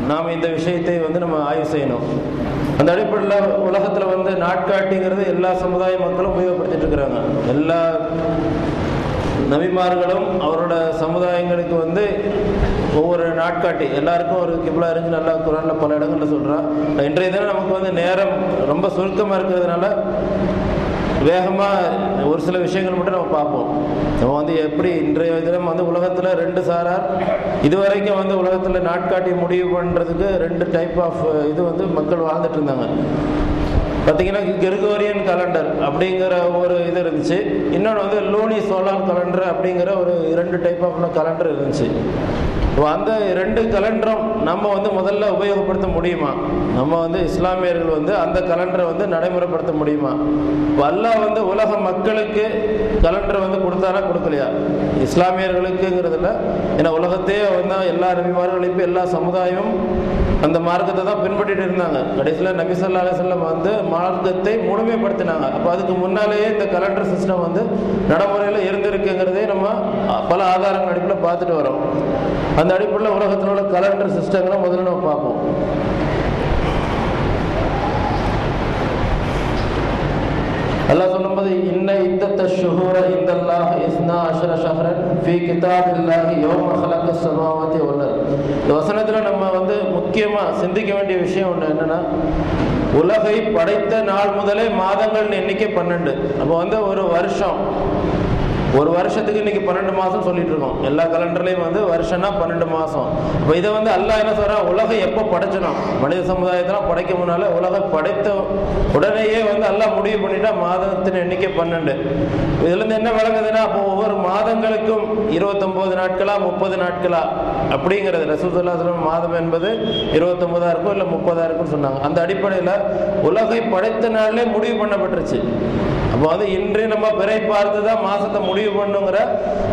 நாம் இந்த விஷயத்தை நம்ம ஆய்வு செய்யணும். அந்த அடிப்படையில் உலகத்தில் நாட்காட்டிங்கிறது எல்லா சமுதாய மக்களும் உபயோகப்படுத்திட்டு இருக்கிறாங்க. எல்லா நபிமார்களும் அவரோட சமுதாயங்களுக்கு ஒவ்வொரு நாட்காட்டி எல்லாருக்கும் ஒரு கிப்லா இருந்து நல்லா குரானில் பல இடங்களில் சொல்கிறான். இன்றைய தினம் நமக்கு நேரம் ரொம்ப சுருக்கமாக இருக்கிறதுனால வேகமாக ஒரு சில விஷயங்கள் மட்டும் நம்ம பார்ப்போம். நம்ம எப்படி இன்றைய தினம் உலகத்தில் ரெண்டு சாரார் இதுவரைக்கும் உலகத்தில் நாட்காட்டி முடிவு பண்ணுறதுக்கு ரெண்டு டைப் ஆஃப் மக்கள் வாழ்ந்துட்டு இருந்தாங்க. பார்த்தீங்கன்னா கிரிகோரியன் கலண்டர் அப்படிங்கிற ஒரு இது இருந்துச்சு. இன்னொன்று லூனி சோலார் கலண்டர் அப்படிங்கிற ஒரு இரண்டு டைப் ஆஃப் கலண்டர் இருந்துச்சு. அந்த ரெண்டு கலண்டரும் நம்ம முதல்ல உபயோகப்படுத்த முடியுமா? நம்ம இஸ்லாமியர்கள் அந்த கலண்டரை நடைமுறைப்படுத்த முடியுமா? அல்லாஹ் உலக மக்களுக்கு கலண்டரை கொடுத்தாரா கொடுக்கலையா? இஸ்லாமியர்களுக்குங்கிறதுல ஏன்னா உலகத்தையே எல்லா நபிமார்களும் எல்லா சமுதாயமும் அந்த மார்க்கத்தை தான் பின்பற்றிட்டு இருந்தாங்க. கடைசியில் நபி ஸல்லல்லாஹு அலைஹி வஸல்லம் மார்க்கத்தை முழுமைப்படுத்தினாங்க. அப்போ அதுக்கு முன்னாலேயே இந்த கலண்டர் சிஸ்டம் நடைமுறையில் இருந்திருக்குங்கிறதே நம்ம பல ஆதாரங்கள் அடிப்படையில் பார்த்துட்டு வரோம். அந்த அடிப்படையில் உலகத்தில் உள்ள கலண்டர் சிஸ்டங்களை முதல்ல நம்ம பார்ப்போம். அல்லாஹ் சொல்லும்போது இன்ன இத்தத்த ஷுஹூர இந்தல்லாஹ் இஸ்னா அஷர ஷஹரன் ஃபீ கிதாபில்லாஹி யௌம ஹலக்கஸ் ஸமாவாதி வல் அர்த். இந்த வசனத்தில் நம்ம முக்கியமாக சிந்திக்க வேண்டிய விஷயம் ஒன்று என்னன்னா, உலகை படைத்த நாள் முதலே மாதங்கள் எண்ணிக்கை 12. அப்போ ஒரு வருஷத்துக்கு இன்னைக்கு 12 மாதம் சொல்லிட்டு இருக்கோம். எல்லா கலண்டர்லையும் வருஷம்னா 12 மாதம். இப்போ இதை அல்லாஹ் என்ன சொல்றான், உலகை எப்போ படைச்சணும், மனித சமுதாயத்தெல்லாம் படைக்க முன்னால உலகை படைத்த உடனேயே அல்லாஹ் முடிவு பண்ணிட்டா மாதத்தின் எண்ணிக்கை 12. இதுலேருந்து என்ன விளங்குதுன்னா, அப்போ ஒவ்வொரு மாதங்களுக்கும் 29 நாட்களா 30 நாட்களா அப்படிங்கிறது ரசூலுல்லாஹி ஸல்லல்லாஹு அலைஹி வஸல்லம் மாதம் என்பது 29 இருக்கும் இல்லை 30 இருக்கும்னு சொன்னாங்க. அந்த அடிப்படையில் உலகை படைத்த நாளிலே முடிவு பண்ணப்பட்டுருச்சு. அப்போ இன்று நம்ம பிறை பார்த்து தான் மாசத்தை முடிவு பண்ணுங்கிற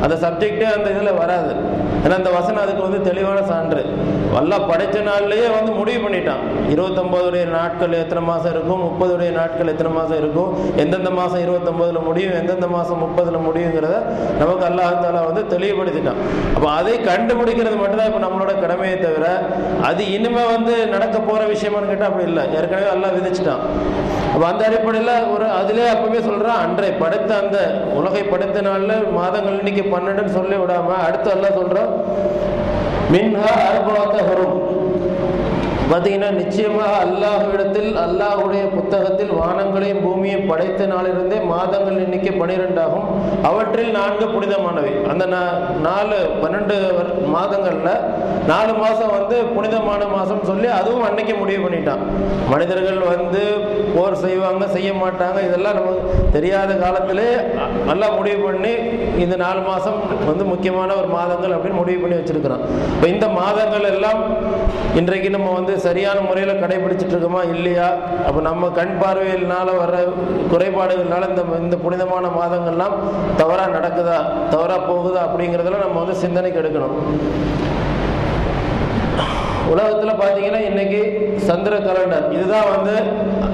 அந்த சப்ஜெக்டே அந்த இதில் வராது. ஏன்னா அந்த வசனம் அதுக்கு தெளிவான சான்று. அல்லாஹ் படைத்த நாள்லேயே முடிவு பண்ணிட்டான். 29 நாட்கள் எத்தனை மாதம் இருக்கும், 30 நாட்கள் எத்தனை மாதம் இருக்கும், எந்தெந்த மாதம் 29 முடியும், எந்தெந்த மாதம் 30 முடியுங்கிறத நமக்கு அல்லாஹ் தஆலா தெளிவுபடுத்திட்டான். அப்போ அதை கண்டுபிடிக்கிறது மட்டும்தான் இப்போ நம்மளோட கடமையை தவிர அது இனிமே நடக்க போகிற விஷயமானு கேட்டால் அப்படி இல்லை. ஏற்கனவே அல்லாஹ் விதிச்சிட்டான். அப்போ அந்த அடிப்படையில் அதிலே அப்பவே சொல்கிறான், அன்றை படைத்த அந்த உலகை படைத்த நாளில் மாதங்கள் இன்னைக்கு 12 சொல்லி விடாம அடுத்து அல்லாஹ் சொல்கிறான் மின்ஹா அர்பஅத்து ஹுரும். பார்த்தீங்கன்னா நிச்சயமாக அல்லாஹ்விடத்தில் அல்லாஹ்வுடைய புத்தகத்தில் வானங்களையும் பூமியையும் படைத்த நாளிலிருந்தே மாதங்கள் எண்ணிக்கை 12 ஆகும். அவற்றில் 4 புனிதமானவை. அந்த 12 மாதங்களில் 4 மாதம் புனிதமான மாதம் சொல்லி அதுவும் அன்னைக்கு முடிவு பண்ணிட்டான். மனிதர்கள் போர் செய்வாங்க செய்ய மாட்டாங்க இதெல்லாம் நமக்கு தெரியாத காலத்திலே எல்லாம் முடிவு பண்ணி இந்த 4 மாதம் முக்கியமான ஒரு மாதங்கள் அப்படின்னு முடிவு பண்ணி வச்சிருக்கிறோம். இப்போ இந்த மாதங்கள் எல்லாம் இன்றைக்கு நம்ம சரியான முறையில் கடைபிடிச்சிட்டு இருக்கோமா இல்லையா? அப்போ நம்ம கண் பார்வையினால வர்ற குறைபாடுகள்னால இந்த புனிதமான மாதங்கள்லாம் தவறாக நடக்குதா, தவறாக போகுதா அப்படிங்கிறதெல்லாம் நம்ம சிந்தனைக்கு எடுக்கணும். உலகத்தில் பார்த்தீங்கன்னா இன்னைக்கு சந்திர கலண்டர் இதுதான்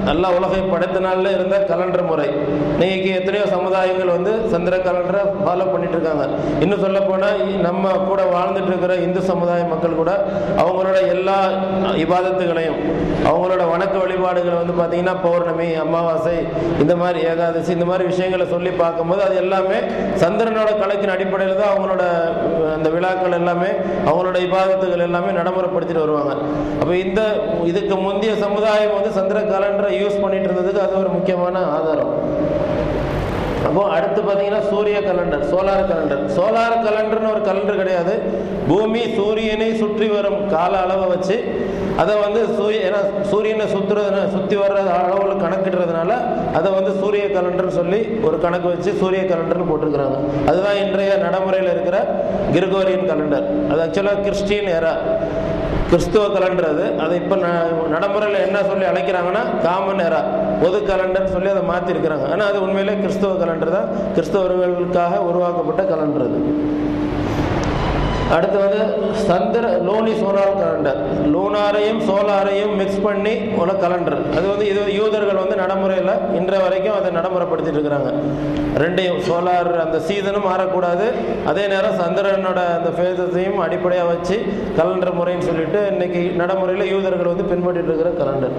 நல்லா உலகை படைத்த நாளில் இருந்த கலண்டர் முறை. இன்னைக்கு எத்தனையோ சமுதாயங்கள் சந்திர கலண்டரை ஃபாலோ பண்ணிட்டு இருக்காங்க. இன்னும் சொல்ல போனால் நம்ம கூட வாழ்ந்துட்டு இருக்கிற இந்து சமுதாய மக்கள் கூட அவங்களோட எல்லா இபாதத்துகளையும் அவங்களோட வணக்க வழிபாடுகளை பார்த்தீங்கன்னா பௌர்ணமி, அமாவாசை, இந்த மாதிரி ஏகாதசி, இந்த மாதிரி விஷயங்களை சொல்லி பார்க்கும்போது அது எல்லாமே சந்திரனோட கணக்கின் அடிப்படையில் தான் அவங்களோட அந்த விழாக்கள் எல்லாமே அவங்களோட இபாதத்துகள் எல்லாமே நடைமுறைப்படுத்திட்டு வருவாங்க. அப்போ இதுக்கு முந்தைய சமுதாயம் வந்து சந்திர கேலண்டரை யூஸ் பண்ணிட்டு இருந்ததுக்கு அது ஒரு முக்கியமான ஆதாரம். அப்போ அடுத்து பார்த்தீங்கன்னா சூரிய கேலண்டர், சோலார் கேலண்டர். சோலார் கேலண்டர்னு ஒரு கேலண்டர் கிடையாது. பூமி சூரியனை சுற்றி வரும் கால அளவை வச்சு அதை வந்து சூரியனை சுற்றி வர்ற அளவில் கணக்கிடுறதுனால அதை வந்து சூரிய கேலண்டர்னு சொல்லி ஒரு கணக்கு வச்சு சூரிய கேலண்டர்னு போட்டிருக்கிறாங்க. அதுதான் இன்றைய நடைமுறையில் இருக்கிற கிரிகோரியன் கேலண்டர். அது ஆக்சுவலாக கிறிஸ்டியன் ஏரா, கிறிஸ்துவ கேலண்டர். அது இப்போ நடைமுறையில் என்ன சொல்லி அழைக்கிறாங்கன்னா காமன் ஏரா, பொது கேலண்டர்னு சொல்லி அதை மாற்றிருக்கிறாங்க. ஆனால் அது உண்மையிலே கிறிஸ்துவ கேலண்டர் தான், கிறிஸ்தவர்களுக்காக உருவாக்கப்பட்ட கேலண்டர் அது. அடுத்து வந்து லூனி சோலார் கேலண்டர், லூனாரையும் சோலாரையும் மிக்ஸ் பண்ணி உள்ள கேலண்டர். அது வந்து இது யூதர்கள் வந்து நடைமுறையில் இன்றைய வரைக்கும் அதை நடைமுறைப்படுத்திட்டு இருக்கிறாங்க. ரெண்டையும், சோலார் அந்த சீசனும் மாறக்கூடாது, அதே நேரம் சந்திரனோட அந்த ஃபேஸஸையும் அடிப்படையாக வச்சு கேலண்டர் முறைன்னு சொல்லிட்டு இன்னைக்கு நடைமுறையில் யூதர்கள் வந்து பின்பற்றிட்டு இருக்கிற கேலண்டர்.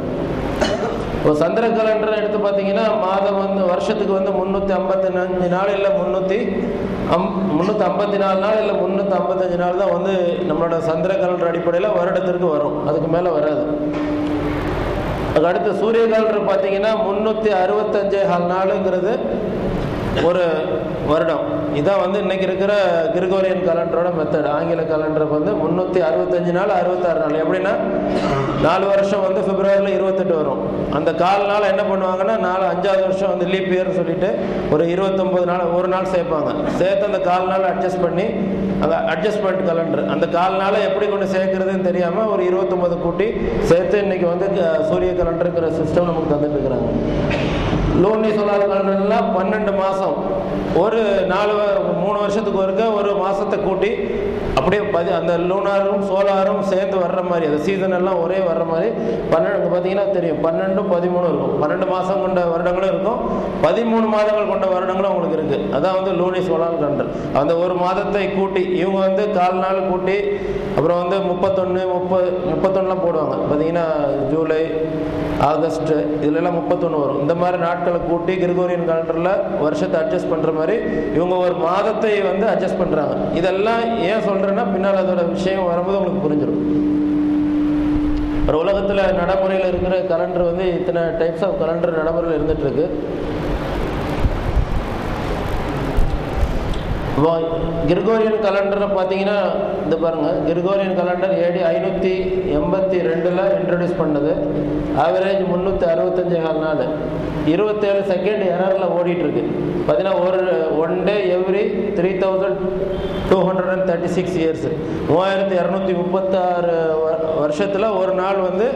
இப்போ சந்திர கேலண்டர் எடுத்து பார்த்தீங்கன்னா மாதம் வந்து வருஷத்துக்கு வந்து 355 நாள் இல்லை 354 நாள் இல்லை 355 நாள் தான் வந்து நம்மளோட சந்திர கேலண்டர் அடிப்படையில் வருடத்திற்கு வரும், அதுக்கு மேலே வராது. அடுத்து சூரிய கேலண்டர் பார்த்தீங்கன்னா 365 நாளுங்கிறது ஒரு வருடம். இதான் வந்து இன்னைக்கு இருக்கிற கிரிகோரியன் கேலண்டரோட மெத்தட். ஆங்கில கேலண்டருக்கு வந்து 365 நாள் 66 நாள். எப்படின்னா 4 வருஷம் வந்து பிப்ரவரியில் 28 வரும். அந்த கால நாள் என்ன பண்ணுவாங்கன்னா 5வது வருஷம் வந்து லீப் இயர்னு சொல்லிட்டு ஒரு 29 நாள் ஒரு நாள் சேர்ப்பாங்க. சேர்த்து அந்த கால நாள் அட்ஜஸ்ட் பண்ணி அந்த அட்ஜஸ்ட்மெண்ட் கேலண்டர், அந்த கால நாளை எப்படி கொண்டு சேர்க்கறதுன்னு தெரியாமல் ஒரு 29 கூட்டி சேர்த்து இன்னைக்கு வந்து சூரிய கேலண்டருங்கிற சிஸ்டம் நமக்கு தந்துட்டு இருக்கிறாங்க. லூனி சோலார் கேலண்டர்லாம் 12 மாதம், ஒரு 3 வருஷத்துக்கு ஒருக்க ஒரு மாதத்தை கூட்டி அப்படியே அந்த லூனாரும் சோலாரும் சேர்ந்து வர்ற மாதிரி, அந்த சீசன் எல்லாம் ஒரே வர்ற மாதிரி 12 பார்த்தீங்கன்னா தெரியும், 12, 13 இருக்கும். 12 மாதம் கொண்ட வருடங்களும் இருக்கும், 13 மாதங்கள் கொண்ட வருடங்களும் அவங்களுக்கு இருக்குது. அதான் வந்து லூனி சோலார் கேலண்டர். அந்த ஒரு மாதத்தை கூட்டி இவங்க வந்து 4 நாள் கூட்டி அப்புறம் வந்து 31 போடுவாங்க. பார்த்தீங்கன்னா ஜூலை, ஆகஸ்ட் இதுலலாம் 31 வரும். இந்த மாதிரி நாட்களை கூட்டி கிரிகோரியன் கேலண்டரில் வருஷத்தை அட்ஜஸ்ட் பண்ணுற மாதிரி இவங்க ஒரு மாதத்தை வந்து அட்ஜஸ்ட் பண்ணுறாங்க. இதெல்லாம் ஏன் சொல்கிறேன்னா பின்னால் அதோட விஷயம் வரும்போது உங்களுக்கு புரிஞ்சிடும். ஒரு உலகத்தில் நடைமுறையில் இருக்கிற கேலண்டர் வந்து இத்தனை டைப்ஸ் ஆஃப் கேலண்டர் நடைமுறையில் இருந்துகிட்ருக்கு. கிரிகோரியன் கேலண்டரை பார்த்தீங்கன்னா இந்த பாருங்கள், கிரிகோரியன் கேலண்டர் AD 582 இன்ட்ரடியூஸ் பண்ணது. ஆவரேஜ் 365 நாள், 27 செகண்ட் எரரில் ஓடிட்டுருக்கு. பார்த்தீங்கன்னா ஒன் டே எவ்ரி 3236 இயர்ஸ், 3236 வருஷத்தில் ஒரு நாள் வந்து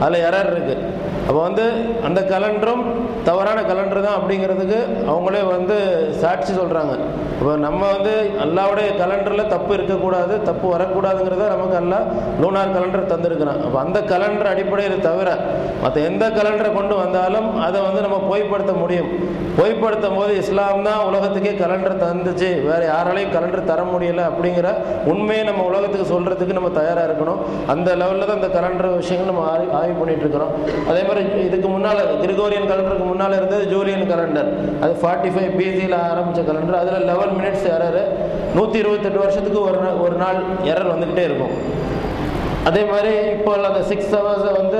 அதில் எரர் இருக்குது. அப்போ வந்து அந்த கேலண்டரும் தவறான கேலண்டர் தான் அப்படிங்கிறதுக்கு அவங்களே வந்து சாட்சி சொல்கிறாங்க. இப்போ நம்ம வந்து அல்லாவுடைய கேலண்டரில் தப்பு இருக்கக்கூடாது, தப்பு வரக்கூடாதுங்கிறத நமக்கு அல்லா லூனார் கேலண்டர் தந்திருக்கிறான். அப்போ அந்த கேலண்டர் அடிப்படையில் தவிர மற்ற எந்த கேலண்டரை கொண்டு வந்தாலும் அதை வந்து நம்ம பொய்ப்படுத்த முடியும். பொய்ப்படுத்தும் போது இஸ்லாம் தான் உலகத்துக்கே கேலண்டர் தந்துச்சு, வேறு யாராலையும் கேலண்டர் தர முடியலை அப்படிங்கிற உண்மையை நம்ம உலகத்துக்கு சொல்கிறதுக்கு நம்ம தயாராக இருக்கணும். அந்த லெவலில் தான் இந்த கேலண்டர் விஷயங்கள் நம்ம ஆய்வு பண்ணிட்டு இருக்கிறோம். அதே மாதிரி இதுக்கு முன்னால் கிரிகோரியன் கேலண்டருக்கு முன்னால் இருந்தது ஜூலியன் கேலண்டர். அது 45 BCயில் ஆரம்பித்த கேலண்டர். அதில் 11 மினிட்ஸ் எரரு, 128 வருஷத்துக்கு ஒரு நாள் எரர் வந்துக்கிட்டே இருக்கும். அதே மாதிரி இப்போ அந்த 6 ஹவர்ஸை வந்து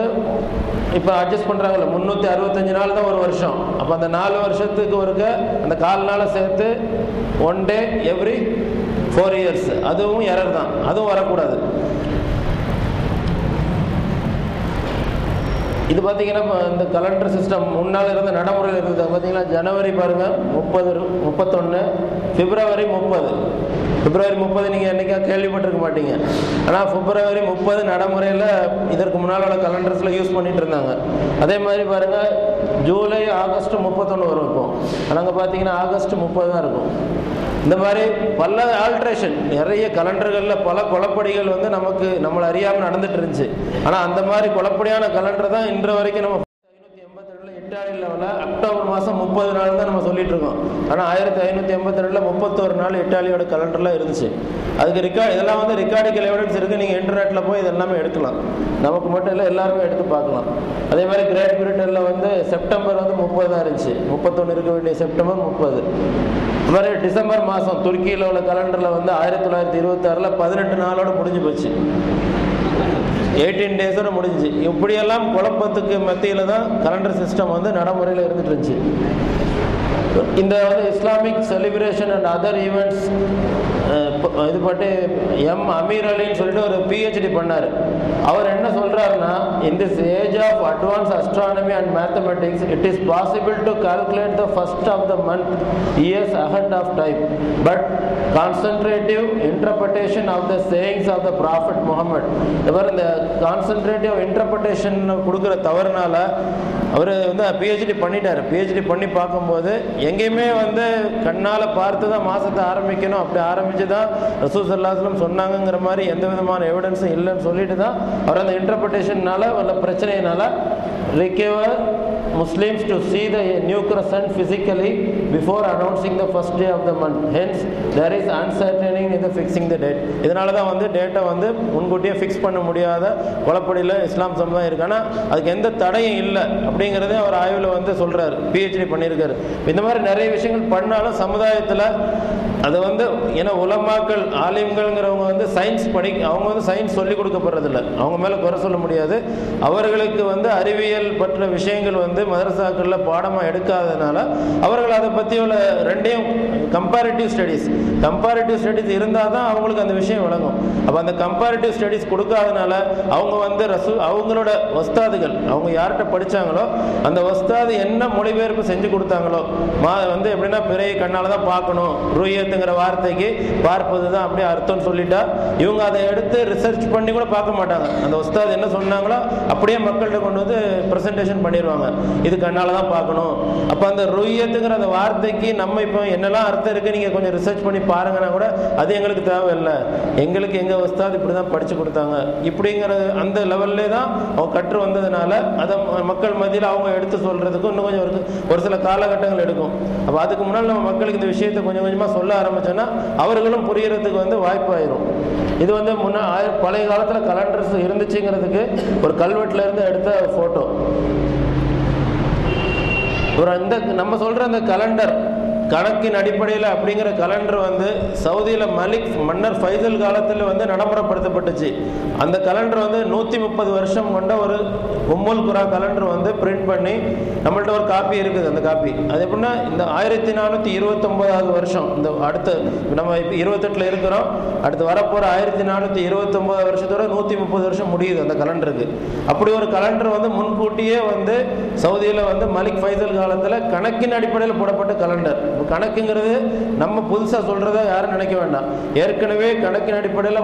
இப்போ அட்ஜஸ்ட் பண்ணுறாங்கல்ல, 365 நாள் தான் ஒரு வருஷம். அப்போ அந்த 4 வருஷத்துக்கு ஒருக்க அந்த 4 நாளை சேர்த்து ஒன் டே எவ்ரி 4 இயர்ஸ், அதுவும் எரர் தான், அதுவும் வரக்கூடாது. இது பார்த்தீங்கன்னா இந்த கலண்டர் சிஸ்டம் முன்னால் இருந்த நடைமுறையில் இருந்தது. பார்த்தீங்கன்னா ஜனவரி பாருங்கள் 31, பிப்ரவரி 30. பிப்ரவரி 30 நீங்கள் என்றைக்கா கேள்விப்பட்டிருக்க மாட்டீங்க. ஆனால் பிப்ரவரி 30 நடைமுறையில் இதற்கு முன்னால் உள்ள கலண்டர்ஸில் யூஸ் பண்ணிட்டு இருந்தாங்க. அதே மாதிரி பாருங்கள் ஜூலை, ஆகஸ்ட் 31 வரும். இப்போ ஆனால் அங்கே பார்த்தீங்கன்னா ஆகஸ்ட் 30 தான் இருக்கும். இந்த மாதிரி பல ஆல்ட்ரேஷன், நிறைய கலண்டர்களில் பல குழப்படிகள் வந்து நம்மளை அறியாமல் நடந்துட்டு இருந்துச்சு. ஆனால் அந்த மாதிரி குழப்படியான கலண்டர் தான் இன்று வரைக்கும் நம்ம 1582 இட்டாலி லெவலில் அக்டோபர் மாதம் 30 நாள் தான் நம்ம சொல்லிட்டு இருக்கோம். ஆனால் 1582 31 நாள் இட்டாலியோட கலண்டரில் இருந்துச்சு. அதுக்கு இதெல்லாம் வந்து ரெக்கார்டிக்கல் எவிடன்ஸ் இருக்குது. நீங்கள் இன்டர்நெட்டில் போய் இதெல்லாமே எடுக்கலாம். நமக்கு மட்டும் இல்லை, எல்லாருமே எடுத்து பார்க்கலாம். அதே மாதிரி கிரேட் பிரிட்டனில் வந்து செப்டம்பர் வந்து 30 தான் இருந்துச்சு. 31 இருக்க வேண்டிய செப்டம்பர் 30. இது மாதிரி டிசம்பர் மாதம் துருக்கியில் உள்ள கலண்டரில் வந்து 1926 18 நாளோடு முடிஞ்சு போச்சு. 18 டேஸோட முடிஞ்சிச்சு. இப்படியெல்லாம் குழப்பத்துக்கு மத்தியில் தான் கலண்டர் சிஸ்டம் வந்து நடைமுறையில் இருந்துட்டு இருந்துச்சு. இந்த வந்து Islamic celebration and other events இது பட்டு அமீர் அலின்னு சொல்லிட்டு ஒரு PhD பண்ணார். அவர் என்ன சொல்றாருன்னா, in this age of advance astronomy and mathematics it is possible to calculate the first of the month years ahead of time, but concentrative interpretation of the sayings of the prophet Muhammad, இவர் இந்த கான்சன்ட்ரேட்டிவ் interpretation கொடுக்குற தவறுனால அவர் வந்து PhD பண்ணிட்டார். PhD பண்ணி பார்க்கும்போது எங்கேயுமே வந்து கண்ணால் பார்த்து தான் மாதத்தை ஆரம்பிக்கணும், அப்படி ஆரம்பித்து தான் ரசூல் ஸல்லல்லாஹு அலைஹி வஸல்லம் சொன்னாங்கங்கிற மாதிரி எந்த விதமான எவிடன்ஸும் இல்லைன்னு சொல்லிட்டு தான் அவர் அந்த இன்டர்பிரேஷன்னால வல்ல பிரச்சனையினால recover Muslims to see the new crescent physically before announcing the first day of the month. Hence, there is uncertainty in the fixing the date. இதனால தான் வந்து டேட்டை வந்து முன்கூட்டியே ஃபிக்ஸ் பண்ண முடியாத குழப்படியில் இஸ்லாம் சமுதாயம் இருக்கு. ஆனால் அதுக்கு எந்த தடையும் இல்லை அப்படிங்கிறதே அவர் ஆய்வில் வந்து சொல்கிறார். PhD பண்ணியிருக்காரு. இந்த மாதிரி நிறைய விஷயங்கள் பண்ணாலும் சமுதாயத்தில் அது வந்து ஏன்னா உலமாக்கள் ஆலிம்கள்ங்கிறவங்க வந்து சயின்ஸ் அவங்க வந்து சயின்ஸ் சொல்லிக் கொடுக்கப்படுறதில்ல, அவங்க மேலே குறை சொல்ல முடியாது. அவர்களுக்கு வந்து அறிவியல் பற்ற விஷயங்கள் வந்து மதரசாக்களில் பாடமாக எடுக்காததுனால அவர்கள் அதை பற்றி உள்ள ரெண்டையும் கம்பேரிட்டிவ் ஸ்டடீஸ் இருந்தால் தான் அவங்களுக்கு அந்த விஷயம் விளங்கும். அப்போ அந்த கம்பேரிட்டிவ் ஸ்டடீஸ் கொடுக்காதனால அவங்க வந்து அவங்களோட வஸ்தாதுகள் அவங்க யார்கிட்ட படித்தாங்களோ அந்த வஸ்தாது என்ன மொழிபெயர்ப்பு செஞ்சு கொடுத்தாங்களோ வந்து எப்படின்னா பிறையை கண்ணால் தான் பார்க்கணும், ரூயத்துங்கிற வார்த்தைக்கு பார்ப்பது தான் அப்படியே அர்த்தம்னு சொல்லிட்டா இவங்க அதை எடுத்து ரிசர்ச் பண்ணி கூட பார்க்க மாட்டாங்க. அந்த வஸ்தாது என்ன சொன்னாங்களோ அப்படியே மக்கள்கிட்ட கொண்டு வந்து ப்ரெசன்டேஷன் பண்ணிடுவாங்க, இது கண்ணால் தான் பார்க்கணும். அப்போ அந்த ரூயத்துங்கிற அந்த வார்த்தைக்கு நம்ம இப்போ என்னெல்லாம் அர்த்தம் இருக்குது நீங்கள் கொஞ்சம் ரிசர்ச் பண்ணி பாருங்கன்னா கூட அது எங்களுக்கு தேவையில்லை, எங்களுக்கு எங்கள் வஸ்தாது இப்படி தான் படித்து கொடுத்தாங்க இப்படிங்கிறது அந்த லெவல்லே தான் அவங்க கற்று வந்ததுனால அதை மக்கள் மத்தியில் அவங்க எடுத்து சொல்கிறதுக்கும் இன்னும் கொஞ்சம் ஒரு சில காலகட்டங்கள் எடுக்கும். அப்போ அதுக்கு முன்னால் நம்ம மக்களுக்கு இந்த விஷயத்தை கொஞ்சம் கொஞ்சமாக சொல்ல ஆரம்பிச்சோன்னா அவர்களும் புரியறதுக்கு வந்து வாய்ப்பாயிரும். இது வந்து பழைய காலத்தில் கலண்டர்ஸ் இருந்துச்சுங்கிறதுக்கு ஒரு கல்வெட்டில் இருந்து எடுத்த ஃபோட்டோ. இந்த நம்ம சொல்கிற அந்த கலண்டர் கணக்கின் அடிப்படையில் அப்படிங்கிற கலண்டர் வந்து சவுதியில் மன்னர் ஃபைசல் காலத்தில் வந்து நடைமுறைப்படுத்தப்பட்டுச்சு. அந்த கலண்டர் வந்து 130 வருஷம் கொண்ட ஒரு உம்முல் குரா கலண்டர் வந்து பிரிண்ட் பண்ணி நம்மள்ட்ட ஒரு காப்பி இருக்குது. அந்த காப்பி அது எப்படின்னா இந்த 1429வது வருஷம், இந்த அடுத்த நம்ம இப்போ 28 இருக்கிறோம், அடுத்து வரப்போகிற 1429 வருஷத்தோட 130 வருஷம் முடியுது அந்த கலண்டருக்கு. அப்படி ஒரு கலண்டர் வந்து முன்கூட்டியே வந்து சவுதியில் வந்து மலிக் ஃபைசல் காலத்தில் கணக்கின் அடிப்படையில் போடப்பட்ட கலண்டர். கணக்குங்கிறது நம்ம புதுசாக சொல்கிறத யாரும் நினைக்க வேண்டாம், ஏற்கனவே கணக்கின் அடிப்படையில்